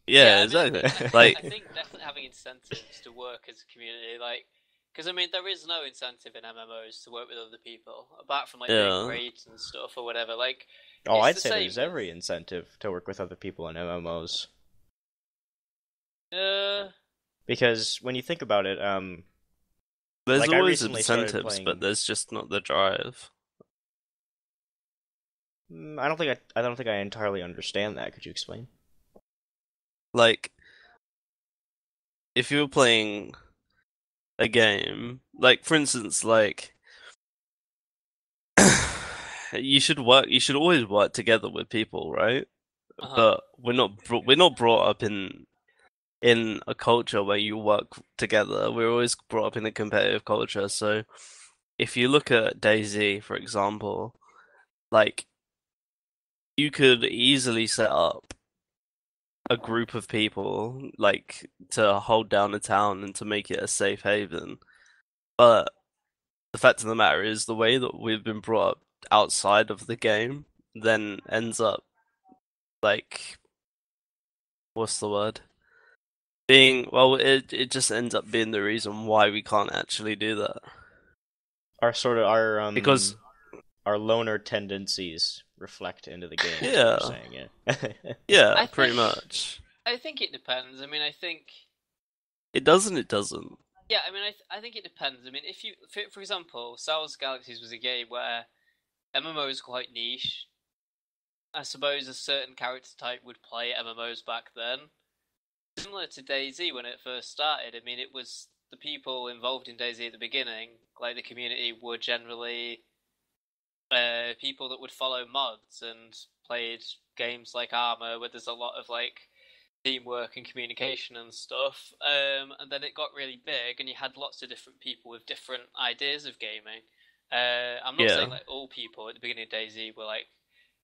yeah, I mean, exactly. I think definitely having incentives to work as a community, like, because I mean, there is no incentive in MMOs to work with other people apart from like doing Yeah. raids and stuff or whatever. Like, Oh, it's I'd the say same there's with- every incentive to work with other people in MMOs. Because when you think about it, There's like, I always recently started incentives, playing- but there's just not the drive. I don't think I entirely understand that. Could you explain? Like, if you're playing a game, like for instance, like you should always work together with people, right? But we're not brought up in a culture where you work together. We're always brought up in a competitive culture. So if you look at DayZ, for example, like you could easily set up a group of people like to hold down a town and to make it a safe haven. But the fact of the matter is the way that we've been brought up outside of the game then ends up like what's the word? It just ends up being the reason why we can't actually do that. Because Our loner tendencies reflect into the game. Is Yeah. what you're saying, yeah. Yeah, pretty much. I think it depends. I mean, I think It doesn't. yeah. I mean, I think it depends. I mean, if you, for example, Star Wars Galaxies was a game where MMO is quite niche. I suppose a certain character type would play MMOs back then. Similar to DayZ when it first started. I mean, it was the people involved in DayZ at the beginning, like the community, were generally people that would follow mods and played games like Armor, where there's a lot of like teamwork and communication and stuff. And then it got really big, and you had lots of different people with different ideas of gaming. I'm not saying like all people at the beginning of DayZ were like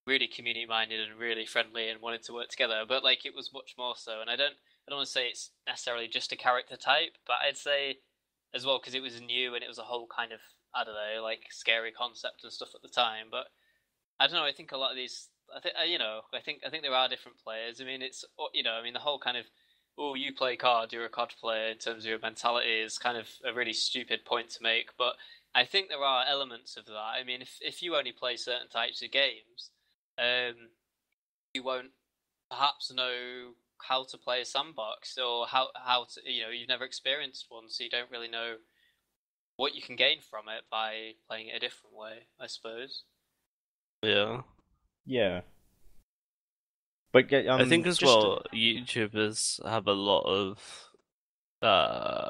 really community minded and really friendly and wanted to work together, but like it was much more so. And I don't want to say it's necessarily just a character type, but I'd say as well, because it was new and it was a whole kind of, I don't know, like scary concept and stuff at the time. But I don't know. I think a lot of these, I think there are different players. I mean, it's the whole kind of, oh, you play COD, you're a COD player in terms of your mentality is kind of a really stupid point to make. But I think there are elements of that. I mean, if you only play certain types of games, you won't perhaps know how to play a sandbox or how to, you've never experienced one, so you don't really know what you can gain from it by playing it a different way, I suppose. Yeah. Yeah. But I think as well, YouTubers have a lot of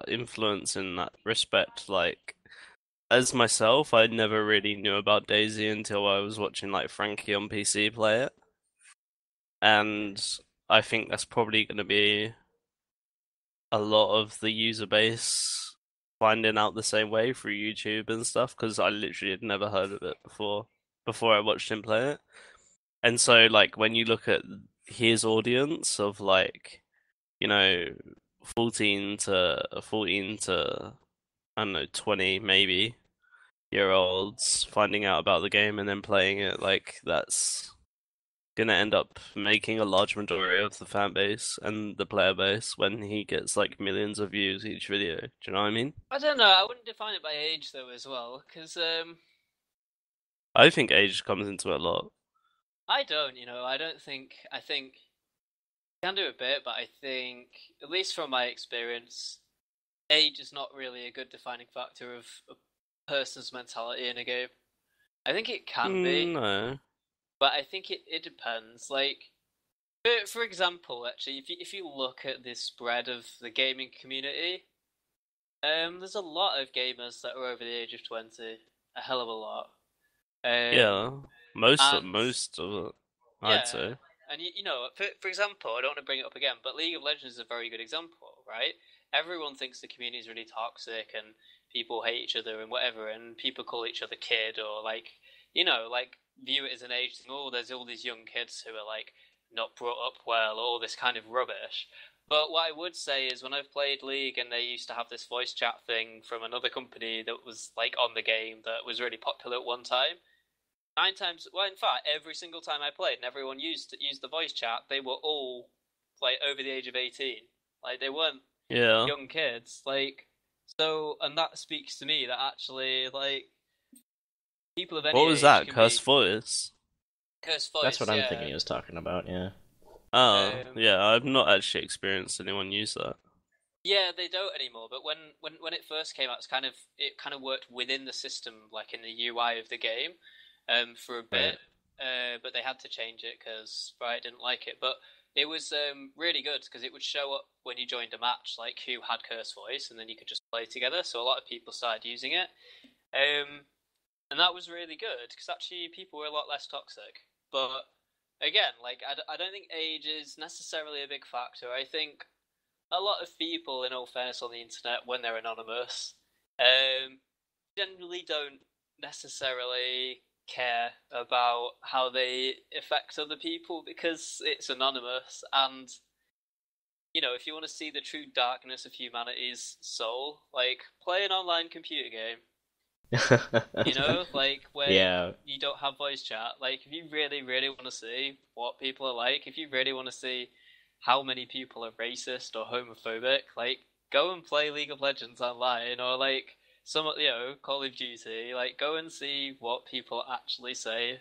influence in that respect. Like, as myself, I never really knew about DayZ until I was watching like Frankie on PC play it. And I think that's probably going to be a lot of the user base finding out the same way through YouTube and stuff, because I literally had never heard of it before I watched him play it. And so, like, when you look at his audience of, like, 14 to, I don't know, 20 maybe year olds finding out about the game and then playing it, like, that's gonna end up making a large majority of the fan base and the player base when he gets like millions of views each video. Do you know what I mean? I don't know. I wouldn't define it by age though, as well, because I think age comes into it a lot. I don't. I think you can do a bit, but I think, at least from my experience, age is not really a good defining factor of a person's mentality in a game. I think it can be. No. But I think it depends. Like, for example, actually, if you look at the spread of the gaming community, there's a lot of gamers that are over the age of 20, a hell of a lot. Yeah, most of it, I'd say. And for example, I don't want to bring it up again, but League of Legends is a very good example, right? Everyone thinks the community is really toxic and people hate each other and whatever, and people call each other kid or like view it as an age thing. Oh, there's all these young kids who are like not brought up well, all this kind of rubbish. But what I would say is, when I've played League and they used to have this voice chat thing from another company that was like on the game that was really popular at one time, 9 times, well, in fact, every single time I played and everyone used the voice chat, they were all like over the age of 18. Like, they weren't young kids. Like, so, and that speaks to me that actually, like, people of any What was age that? can Cursed be... Voice? Cursed Voice, That's what I'm thinking he was talking about, yeah. Oh, yeah, I've not actually experienced anyone use that. Yeah, they don't anymore, but when it first came out, it kind of worked within the system, like in the UI of the game, for a bit. Right. But they had to change it because Riot didn't like it. But it was really good because it would show up when you joined a match, like who had Curse Voice, and then you could just play together. So a lot of people started using it. And that was really good, because actually people were a lot less toxic. But again, like, I don't think age is necessarily a big factor. I think a lot of people, in all fairness, on the internet, when they're anonymous, generally don't necessarily care about how they affect other people because it's anonymous. And, if you want to see the true darkness of humanity's soul, like, play an online computer game. Like, where you don't have voice chat. Like, if you really, really want to see what people are like, if you really want to see how many people are racist or homophobic, like, go and play League of Legends online, or like some, Call of Duty. Like, go and see what people actually say.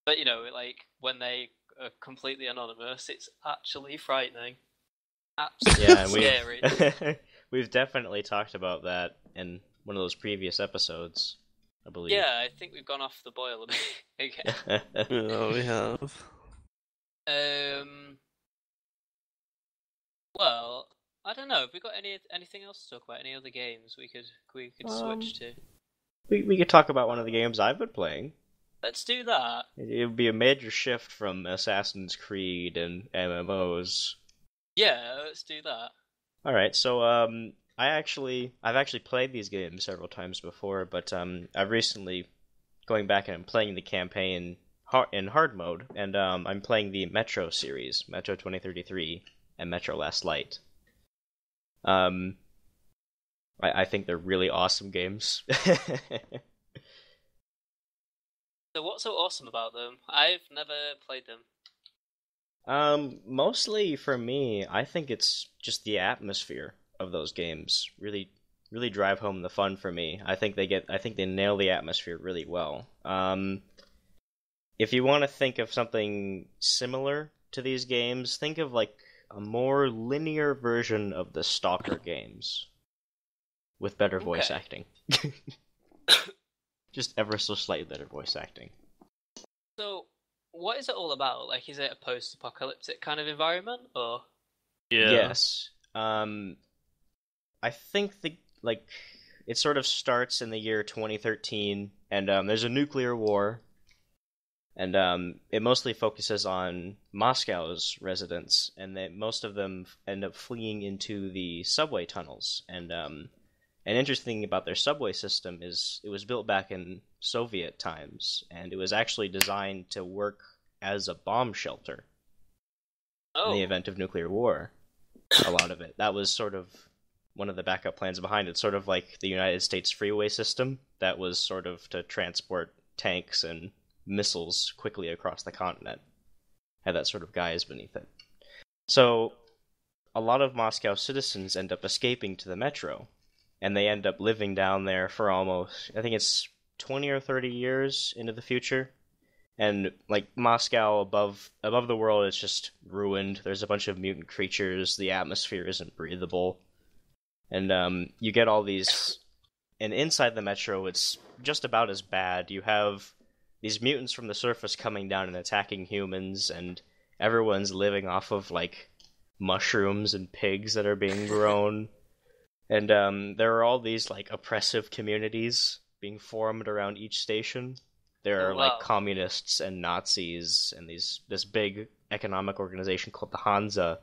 But like, when they are completely anonymous, it's actually frightening. Absolutely scary. We've definitely talked about that in one of those previous episodes, I believe. Yeah, I think we've gone off the boil a bit again. Yeah, we have. Well, I don't know. Have we got anything else to talk about? Any other games we could switch to? We could talk about one of the games I've been playing. Let's do that. It would be a major shift from Assassin's Creed and MMOs Yeah, let's do that. All right, so I've actually played these games several times before, but I've recently going back and playing the campaign in hard mode, and I'm playing the Metro series, Metro 2033 and Metro Last Light. Um, I think they're really awesome games. So what's so awesome about them? I've never played them. Mostly for me, I think it's just the atmosphere of those games really, really drive home the fun for me. I think they nail the atmosphere really well. If you want to think of something similar to these games, think of like a more linear version of the Stalker games with better voice Okay. acting. Just ever so slightly better voice acting. So, what is it all about? Like, is it a post-apocalyptic kind of environment, or? Yeah. Yes. I think it sort of starts in the year 2013, and there's a nuclear war, and it mostly focuses on Moscow's residents, and most of them end up fleeing into the subway tunnels. And an interesting thing about their subway system is it was built back in Soviet times, and it was actually designed to work as a bomb shelter in the event of nuclear war. A lot of it. That was sort of one of the backup plans behind it, sort of like the United States freeway system that was sort of to transport tanks and missiles quickly across the continent. Had that sort of guise beneath it. So, a lot of Moscow citizens end up escaping to the metro, and they end up living down there for almost, I think it's 20 or 30 years into the future. And like Moscow above the world, it's just ruined. There's a bunch of mutant creatures. The atmosphere isn't breathable, and you get all these. And inside the metro, it's just about as bad. You have these mutants from the surface coming down and attacking humans, and everyone's living off of like mushrooms and pigs that are being grown. And there are all these like oppressive communities being formed around each station. There are like Wow. communists and Nazis and this big economic organization called the Hansa.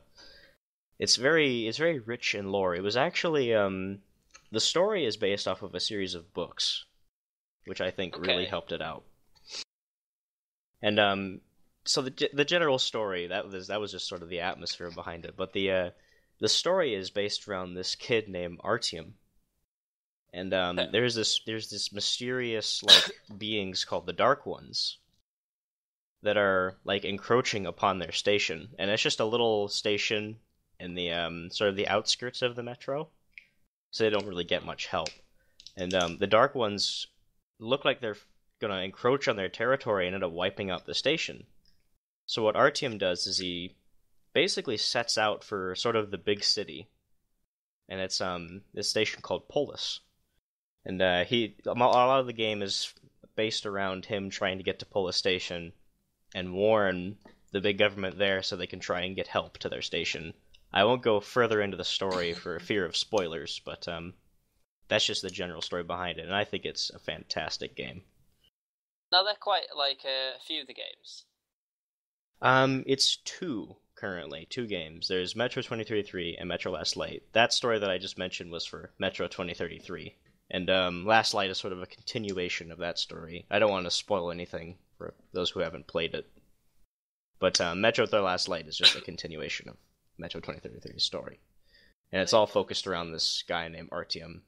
It's very rich in lore. It was actually the story is based off of a series of books, which I think really helped it out. And so the general story that was just sort of the atmosphere behind it, but the story is based around this kid named Artyom. And there's this mysterious like beings called the Dark Ones that are like encroaching upon their station, and it's just a little station in the sort of the outskirts of the metro, so they don't really get much help. And the Dark Ones look like they're gonna encroach on their territory and end up wiping out the station. So what Artyom does is he basically sets out for sort of the big city, and it's this station called Polis. And a lot of the game is based around him trying to get to Polis Station and warn the big government there so they can try and get help to their station. I won't go further into the story for fear of spoilers, but that's just the general story behind it, and I think it's a fantastic game. Now they're quite like a few of the games. It's two currently, two games. There's Metro 2033 and Metro Last Light. That story that I just mentioned was for Metro 2033. And Last Light is sort of a continuation of that story. I don't want to spoil anything for those who haven't played it. But Metro The Last Light is just a continuation of Metro 2033's story. And it's all focused around this guy named Artyom.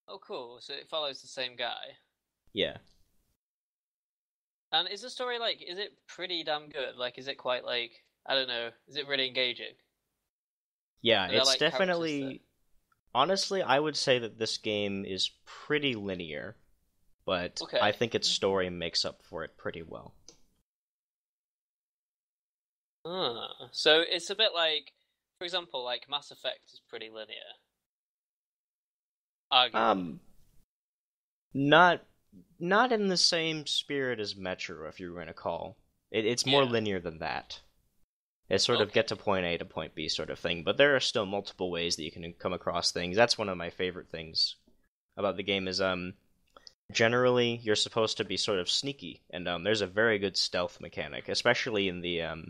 Oh, cool. So it follows the same guy. Yeah. And is the story like, is it pretty damn good? Like, is it quite like, I don't know, is it really engaging? Yeah, Are there, it's like, characters definitely... Honestly, I would say that this game is pretty linear, but Okay. I think its story makes up for it pretty well. So it's a bit like, for example, like Mass Effect is pretty linear. Arguably. Not in the same spirit as Metro, if you're going to call. It's more Yeah. linear than that. It's sort of get to point A to point B sort of thing, but there are still multiple ways that you can come across things. That's one of my favorite things about the game is generally you're supposed to be sort of sneaky, and there's a very good stealth mechanic, especially in the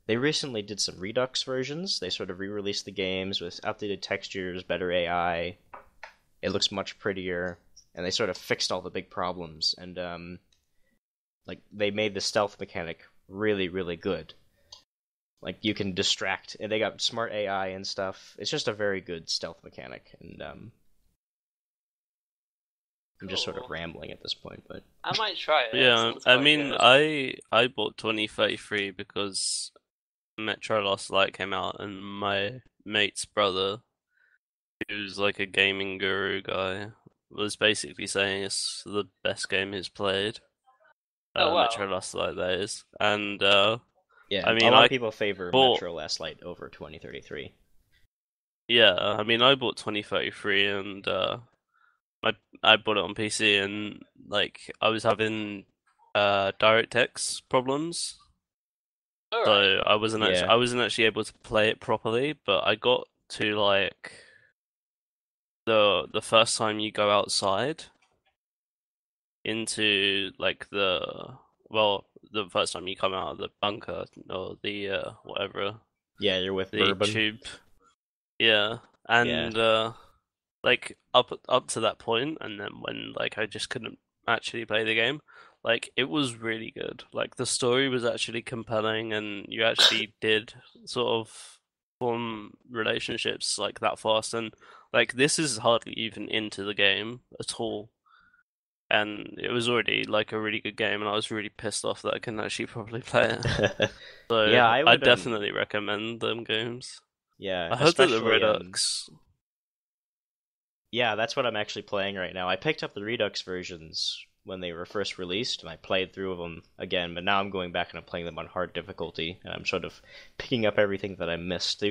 they recently did some Redux versions. They sort of re-released the games with updated textures, better AI. It looks much prettier, and they sort of fixed all the big problems. And like they made the stealth mechanic really, really good. Like you can distract, and they got smart AI and stuff. It's just a very good stealth mechanic, and I'm just sort of Cool. rambling at this point, but I might try it. It Yeah, sounds I quite mean, good. I bought 2033 because Metro Last Light came out, and my mate's brother, who's like a gaming guru guy, was basically saying it's the best game he's played. Oh Metro wow. Last Light, that is. And yeah, I a mean, lot of I people favor bought, Metro Last Light over 2033. yeah, I mean, I bought 2033, and I bought it on PC, and like I was having DirectX problems. All right. So Yeah, I wasn't actually able to play it properly, but I got to like the first time you go outside into like the first time you come out of the bunker or the whatever, yeah, you're with the Bourbon. tube. Yeah. Yeah. And like up to that point, and then when like I just couldn't actually play the game, like it was really good. Like the story was actually compelling, and you actually did sort of form relationships like that fast. And like this is hardly even into the game at all, and it was already like a really good game, and I was really pissed off that I couldn't actually properly play it. Yeah, So I I would definitely recommend them games. yeah, I heard that the especially Redux. yeah, that's what I'm actually playing right now. I picked up the Redux versions when they were first released, and I played through them again, but now I'm going back and I'm playing them on hard difficulty, and I'm sort of picking up everything that I missed.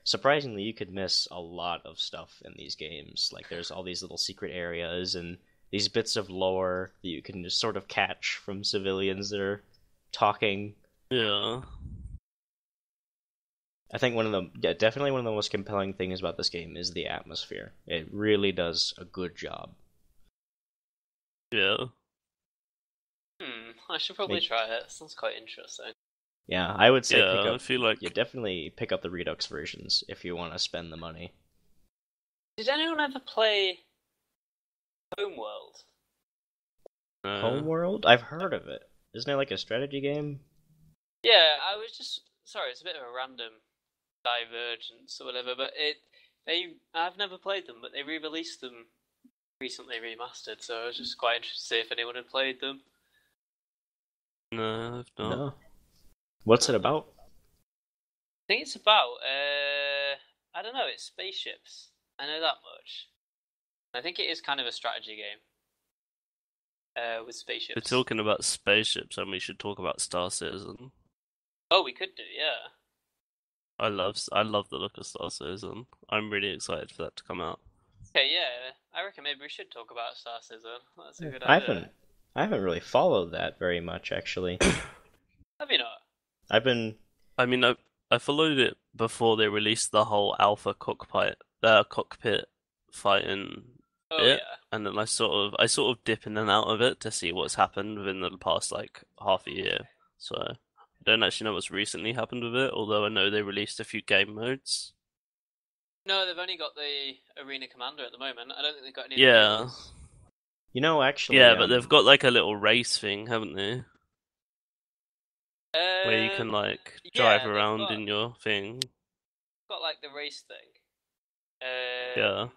Surprisingly, you could miss a lot of stuff in these games. Like, there's all these little secret areas and these bits of lore that you can just sort of catch from civilians that are talking. Yeah. I think definitely one of the most compelling things about this game is the atmosphere. It really does a good job. Yeah. I should probably try it. Sounds quite interesting. Yeah, I would say Yeah, I feel like definitely pick up the Redux versions if you want to spend the money. Did anyone ever play Homeworld? Homeworld? I've heard of it. Isn't it like a strategy game? Yeah, I was just sorry. It's a bit of a random divergence or whatever, but I've never played them, but they re-released them recently, remastered. So I was just quite interested to see if anyone had played them. no, I've not. No. What's it about? I think it's about I don't know. It's spaceships. I know that much. I think it is kind of a strategy game. With spaceships. We're talking about spaceships, and we should talk about Star Citizen. Oh, we could do, yeah. I love the look of Star Citizen. I'm really excited for that to come out. Okay, yeah. I reckon maybe we should talk about Star Citizen. That's a good I idea. haven't really followed that very much, actually. Have you not? I mean, I followed it before they released the whole alpha cockpit fighting Oh bit, yeah. and then I sort of dip in and out of it to see what's happened within the past like half a year. So I don't actually know what's recently happened with it, although I know they released a few game modes. No, they've only got the Arena Commander at the moment. I don't think they've got any. Yeah. You know, actually, Yeah, but they've got like a little race thing, haven't they? Where you can like drive yeah, around in your thing. got like the race thing. Yeah.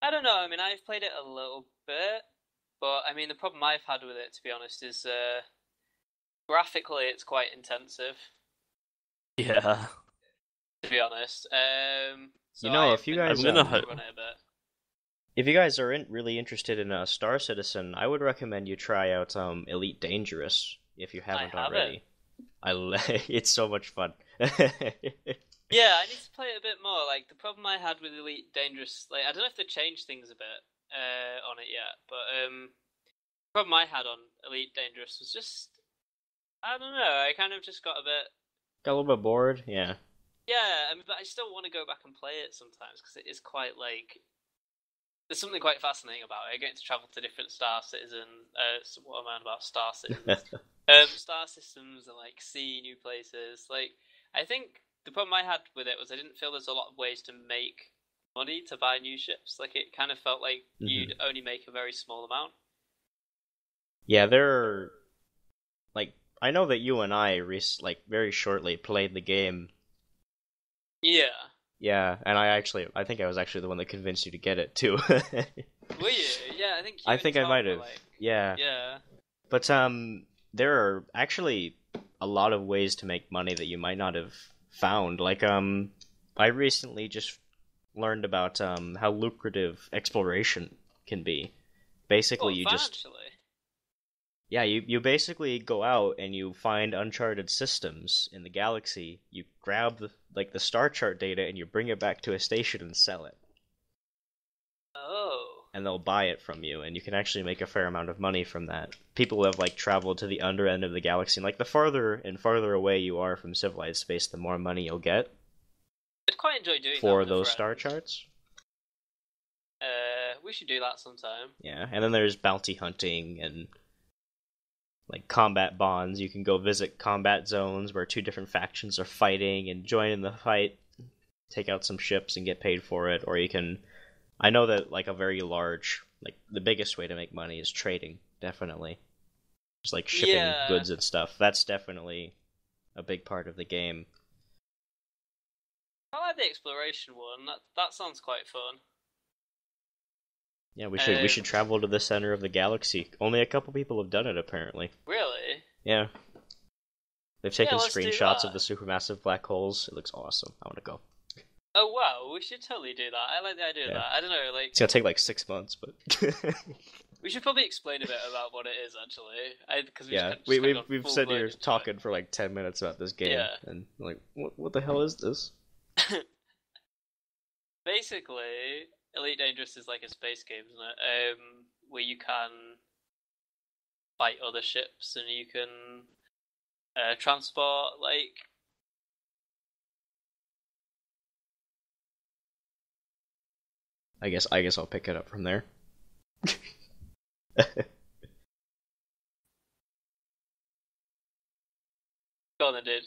I don't know. I mean, I've played it a little bit, but I mean, the problem I've had with it, to be honest, is graphically it's quite intensive. Yeah. To be honest, so You know, I've if you been guys I'm gonna trying to run it a bit. if you guys are really interested in Star Citizen, I would recommend you try out Elite Dangerous if you haven't already. It's so much fun. Yeah, I need to play it a bit more. Like the problem I had with Elite Dangerous, like I don't know if they changed things a bit on it yet, but the problem I had on Elite Dangerous was just I don't know. I kind of just got a bit. Got a little bit bored, yeah. Yeah, I mean, but I still want to go back and play it sometimes because it is quite like there's something quite fascinating about it. Getting to travel to different Star Citizen. What am I on about Star Citizens? Star systems and like see new places. Like I think the problem I had with it was I didn't feel there's a lot of ways to make money to buy new ships. Like it kind of felt like you'd only make a very small amount. Yeah, there are, like, I know that you and I very shortly played the game. Yeah. Yeah, and I think I was actually the one that convinced you to get it too. Were you? Yeah, I think. I think I might have. Like... Yeah. Yeah. But there are actually a lot of ways to make money that you might not have found. Like I recently just learned about how lucrative exploration can be. Basically, you basically go out and you find uncharted systems in the galaxy. You grab the star chart data and you bring it back to a station and sell it. Oh. And they'll buy it from you, and you can actually make a fair amount of money from that. People have traveled to the under end of the galaxy, and the farther and farther away you are from civilized space, the more money you'll get. I'd quite enjoy doing for that those star charts. We should do that sometime. Yeah, and then there's bounty hunting and combat bonds. You can go visit combat zones where two different factions are fighting and join in the fight, take out some ships and get paid for it. Or you can, I know that a very large, the biggest way to make money is trading, definitely. Just shipping goods and stuff. That's definitely a big part of the game. I like the exploration one. That sounds quite fun. Yeah, we should travel to the center of the galaxy. Only a couple people have done it, apparently. Really? Yeah. They've taken let's screenshots of the supermassive black holes. It looks awesome. I want to go. Oh wow, we should totally do that. I like the idea of that. I don't know, it's gonna take 6 months, but we should probably explain a bit about what it is actually. Because we've said you're talking for 10 minutes about this game, and what the hell is this? Basically, Elite Dangerous is like a space game, isn't it? Where you can fight other ships and you can transport I guess I'll pick it up from there. Go on then, dude.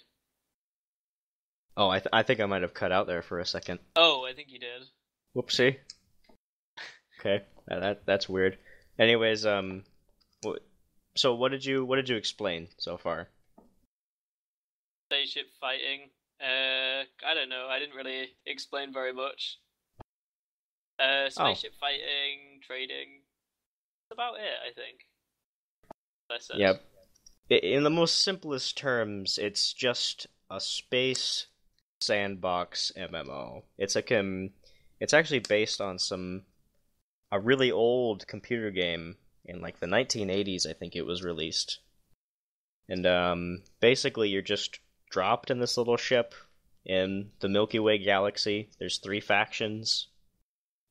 Oh, I think I might have cut out there for a second. Oh, I think you did. Whoopsie. Okay, that's weird. Anyways, so what did you explain so far? Spaceship fighting. I don't know. I didn't really explain very much. Spaceship fighting, trading. That's about it, I think. Yeah. In the most simplest terms, it's just a space sandbox MMO. It's actually based on a really old computer game in the 1980s, I think it was released. And basically you're just dropped in this little ship in the Milky Way galaxy. There's 3 factions.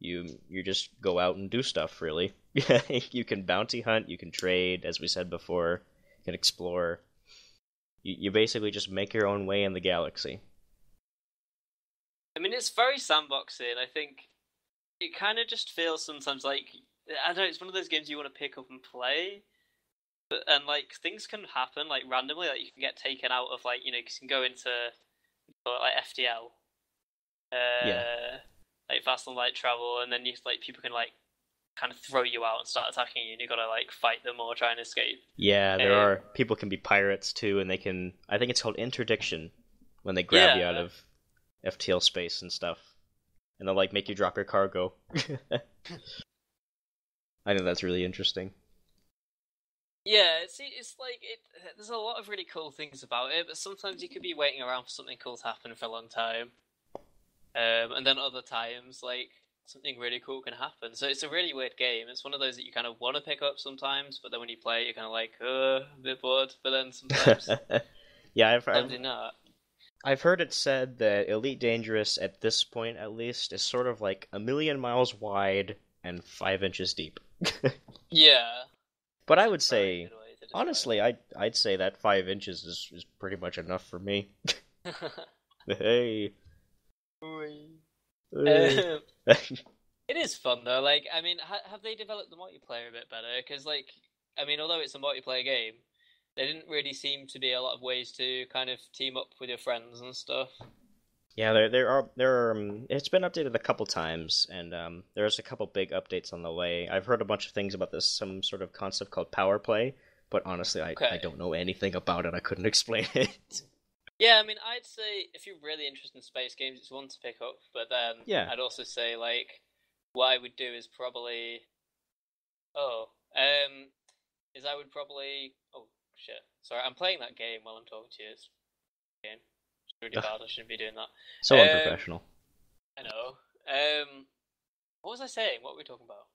You just go out and do stuff, really. You can bounty hunt, you can trade, as we said before, you can explore. You basically just make your own way in the galaxy. I mean, it's very sandboxy, and I think it kind of just feels sometimes I don't know, it's one of those games you want to pick up and play, and things can happen randomly. You can get taken out of you can go into FTL, fast and light travel, and then people can kind of throw you out and start attacking you, and you gotta fight them or try and escape. Yeah, there are people can be pirates too, and they can. I think it's called interdiction when they grab you out of FTL space and stuff, and they'll make you drop your cargo. I think that's really interesting. Yeah, there's a lot of really cool things about it, but sometimes you could be waiting around for something cool to happen for a long time, and then other times something really cool can happen. So it's a really weird game. It's one of those that you kind of want to pick up sometimes, but then when you play it, you're kind of a bit bored. But then sometimes, yeah, I've heard it said that Elite Dangerous, at this point at least, is sort of 1,000,000 miles wide and 5 inches deep. Yeah. But I would say, honestly, I'd say that 5 inches is pretty much enough for me. Hey. It is fun though. I mean, have they developed the multiplayer a bit better? Because although it's a multiplayer game, there didn't really seem to be a lot of ways to kind of team up with your friends and stuff. Yeah, there are it's been updated a couple times, and there's a couple big updates on the way. I've heard a bunch of things about this, some sort of concept called power play, but honestly, I don't know anything about it. I couldn't explain it. Yeah, I mean, I'd say if you're really interested in space games, it's one to pick up, but then Yeah. I'd also say, like, what I would do is probably... is I would probably... Oh, shit. Sorry, I'm playing that game while I'm talking to you. It's a game. It's really bad, I shouldn't be doing that. So unprofessional. I know. What was I saying? What were we talking about?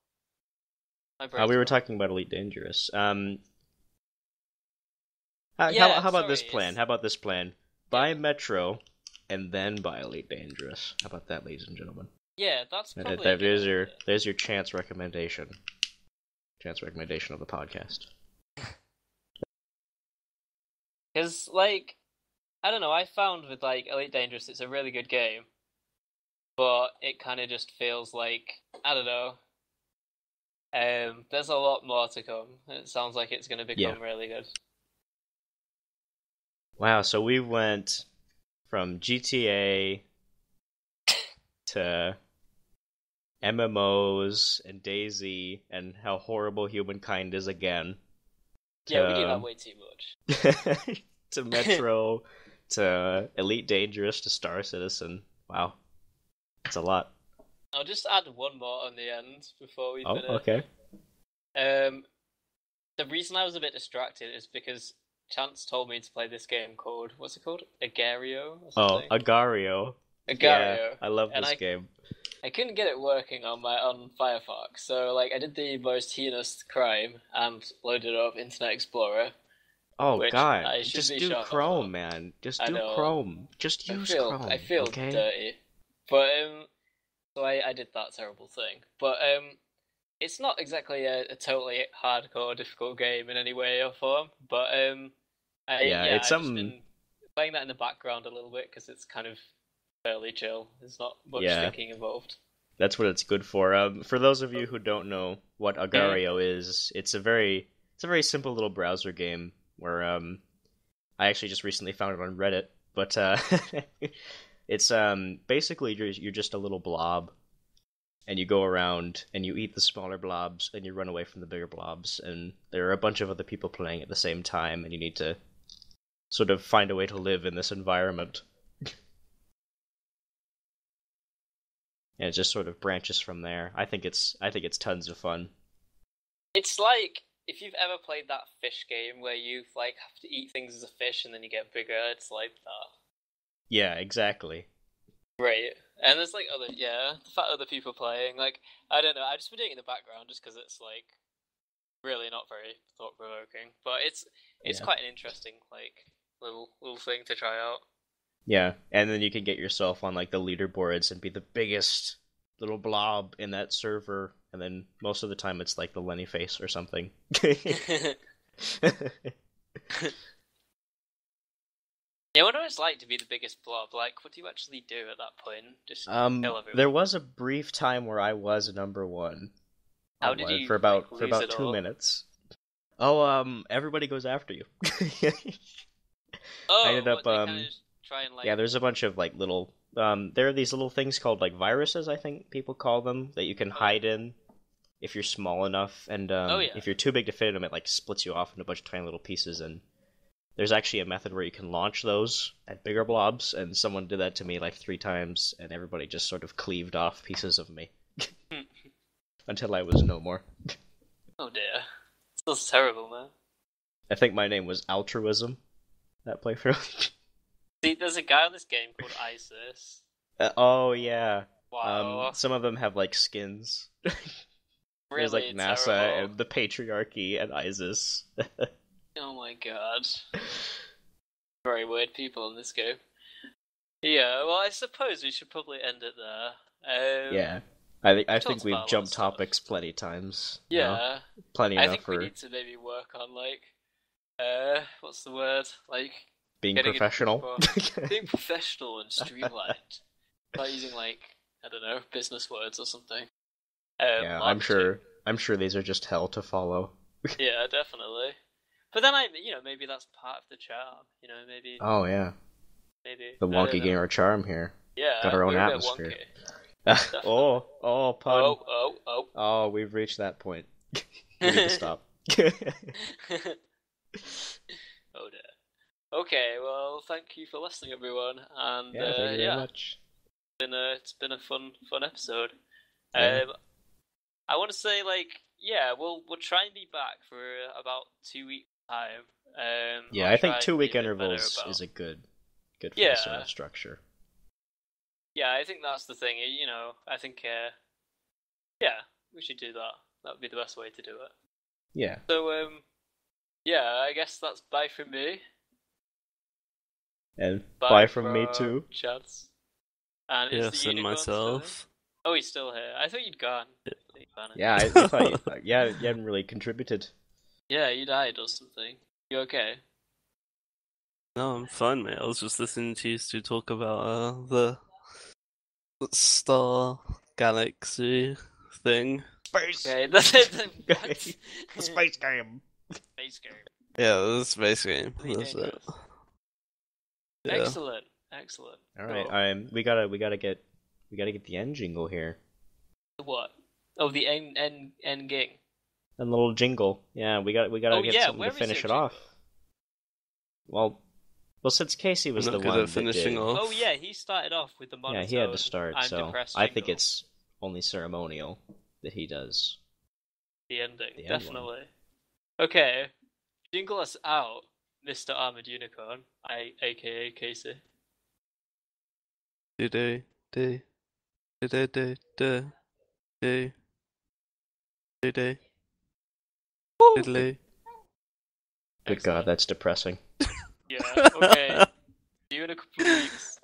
We were talking about Elite Dangerous. How about this plan? How about this plan? Buy Metro, and then buy Elite Dangerous. How about that, ladies and gentlemen? Yeah, that's probably... There's your chance recommendation. Chance recommendation of the podcast. Because, like, I don't know, I found with, like, Elite Dangerous, it's a really good game, but it kind of just feels like, I don't know, there's a lot more to come. It sounds like it's going to become really good. Wow, so we went from GTA to MMOs and DayZ and how horrible humankind is again. Yeah, we do that way too much. To Metro, to Elite Dangerous, to Star Citizen. Wow. That's a lot. I'll just add one more on the end before we finish. Oh, okay. The reason I was a bit distracted is because Chance told me to play this game called... What's it called? Agario? Or something? Oh, Agario. Agario. Yeah, I love this game. I couldn't get it working on Firefox, so like I did the most heinous crime and loaded up Internet Explorer. Oh God! Just do Chrome, for. Man. Just do Chrome. Just use Chrome. I feel dirty, but so I did that terrible thing. But it's not exactly a totally hardcore, difficult game in any way or form. But I've just been playing that in the background a little bit because it's kind of fairly chill. There's not much thinking involved. That's what it's good for. For those of you who don't know what Agario is, it's a very simple little browser game where I actually just recently found it on Reddit, but it's basically you're just a little blob, and you go around and you eat the smaller blobs and you run away from the bigger blobs, and there are a bunch of other people playing at the same time, and you need to sort of find a way to live in this environment. And it just sort of branches from there. I think it's tons of fun. It's like if you've ever played that fish game where you like have to eat things as a fish and then you get bigger. It's like that. Yeah, exactly. Right, and there's like other people playing. Like I don't know. I've just been doing it in the background just because it's like really not very thought provoking, but it's quite an interesting like little thing to try out. Yeah, and then you can get yourself on like the leaderboards and be the biggest little blob in that server, and then most of the time it's like the Lenny face or something. Yeah, I wonder what it's like to be the biggest blob. Like, what do you actually do at that point? Just kill everyone? There was a brief time where I was number one. How did you for about lose it 2 all? minutes? Oh, everybody goes after you. Oh, I ended up they kind of try and like... Yeah, there's a bunch of like little there are these little things called like viruses, I think people call them, that you can hide in if you're small enough, and if you're too big to fit in them, it like splits you off into a bunch of tiny little pieces. And there's actually a method where you can launch those at bigger blobs, and someone did that to me like 3 times, and everybody just sort of cleaved off pieces of me until I was no more. Oh dear, that's terrible, man. I think my name was Altruism that playthrough. See, there's a guy on this game called ISIS. Oh yeah. Wow. Some of them have like skins. Really There's like NASA terrible. and the patriarchy and ISIS. Oh my god. Very weird people in this game. Yeah, well, I suppose we should probably end it there. Yeah. I think talked we've about a lot jumped of stuff. topics plenty times. Yeah. Plenty I enough think for we need to maybe work on, like, what's the word? Like, being getting professional. being professional and streamlined. Not using, like, I don't know, business words or something. Yeah, I'm sure these are just hell to follow. Yeah, definitely. But then maybe that's part of the charm. Maybe Oh yeah, maybe the I Wonky don't know. gamer charm here. Yeah, Got our own we're a bit atmosphere. wonky. Oh, pun. Oh. Oh, we've reached that point. We need to stop. Oh dear. Okay, well, thank you for listening, everyone, and Yeah, thank you very much. it's been a fun episode. Yeah. I want to say, we'll try and be back for about 2 weeks time. Yeah, I'll I think try and 2 week be a bit better intervals about- is a good for Yeah. this sort of structure. Yeah, I think that's the thing. I think we should do that. That would be the best way to do it. Yeah. So I guess that's bye from me. And bye from me too. Chance. And is Yes, the and unicorn still here? myself. Oh, he's still here. I thought you'd gone. Yeah, I thought you haven't really contributed. Yeah, you died or something. You okay? No, I'm fine, mate. I was just listening to you two talk about the star galaxy thing. Space! Okay, that's it. The space game! Space game. Yeah, the space game. Really That's it. dangerous. Yeah. Excellent. Alright, Cool. we gotta get the end jingle here. What? Oh, the end ging. A little jingle. Yeah, we gotta get something where to is finish your it off. jingle? Well, since Kasey was I'm the not good one at finishing that off. Oh yeah, he started off with the monotone. yeah, he had to start, I'm so depressed I think jingle. it's only ceremonial that he does. The ending, the end one. definitely. Okay, jingle us out, Mr. Armored Unicorn, aka Kasey. Do. Diddly. Good God, that's depressing. Yeah, okay. See you in a couple of weeks.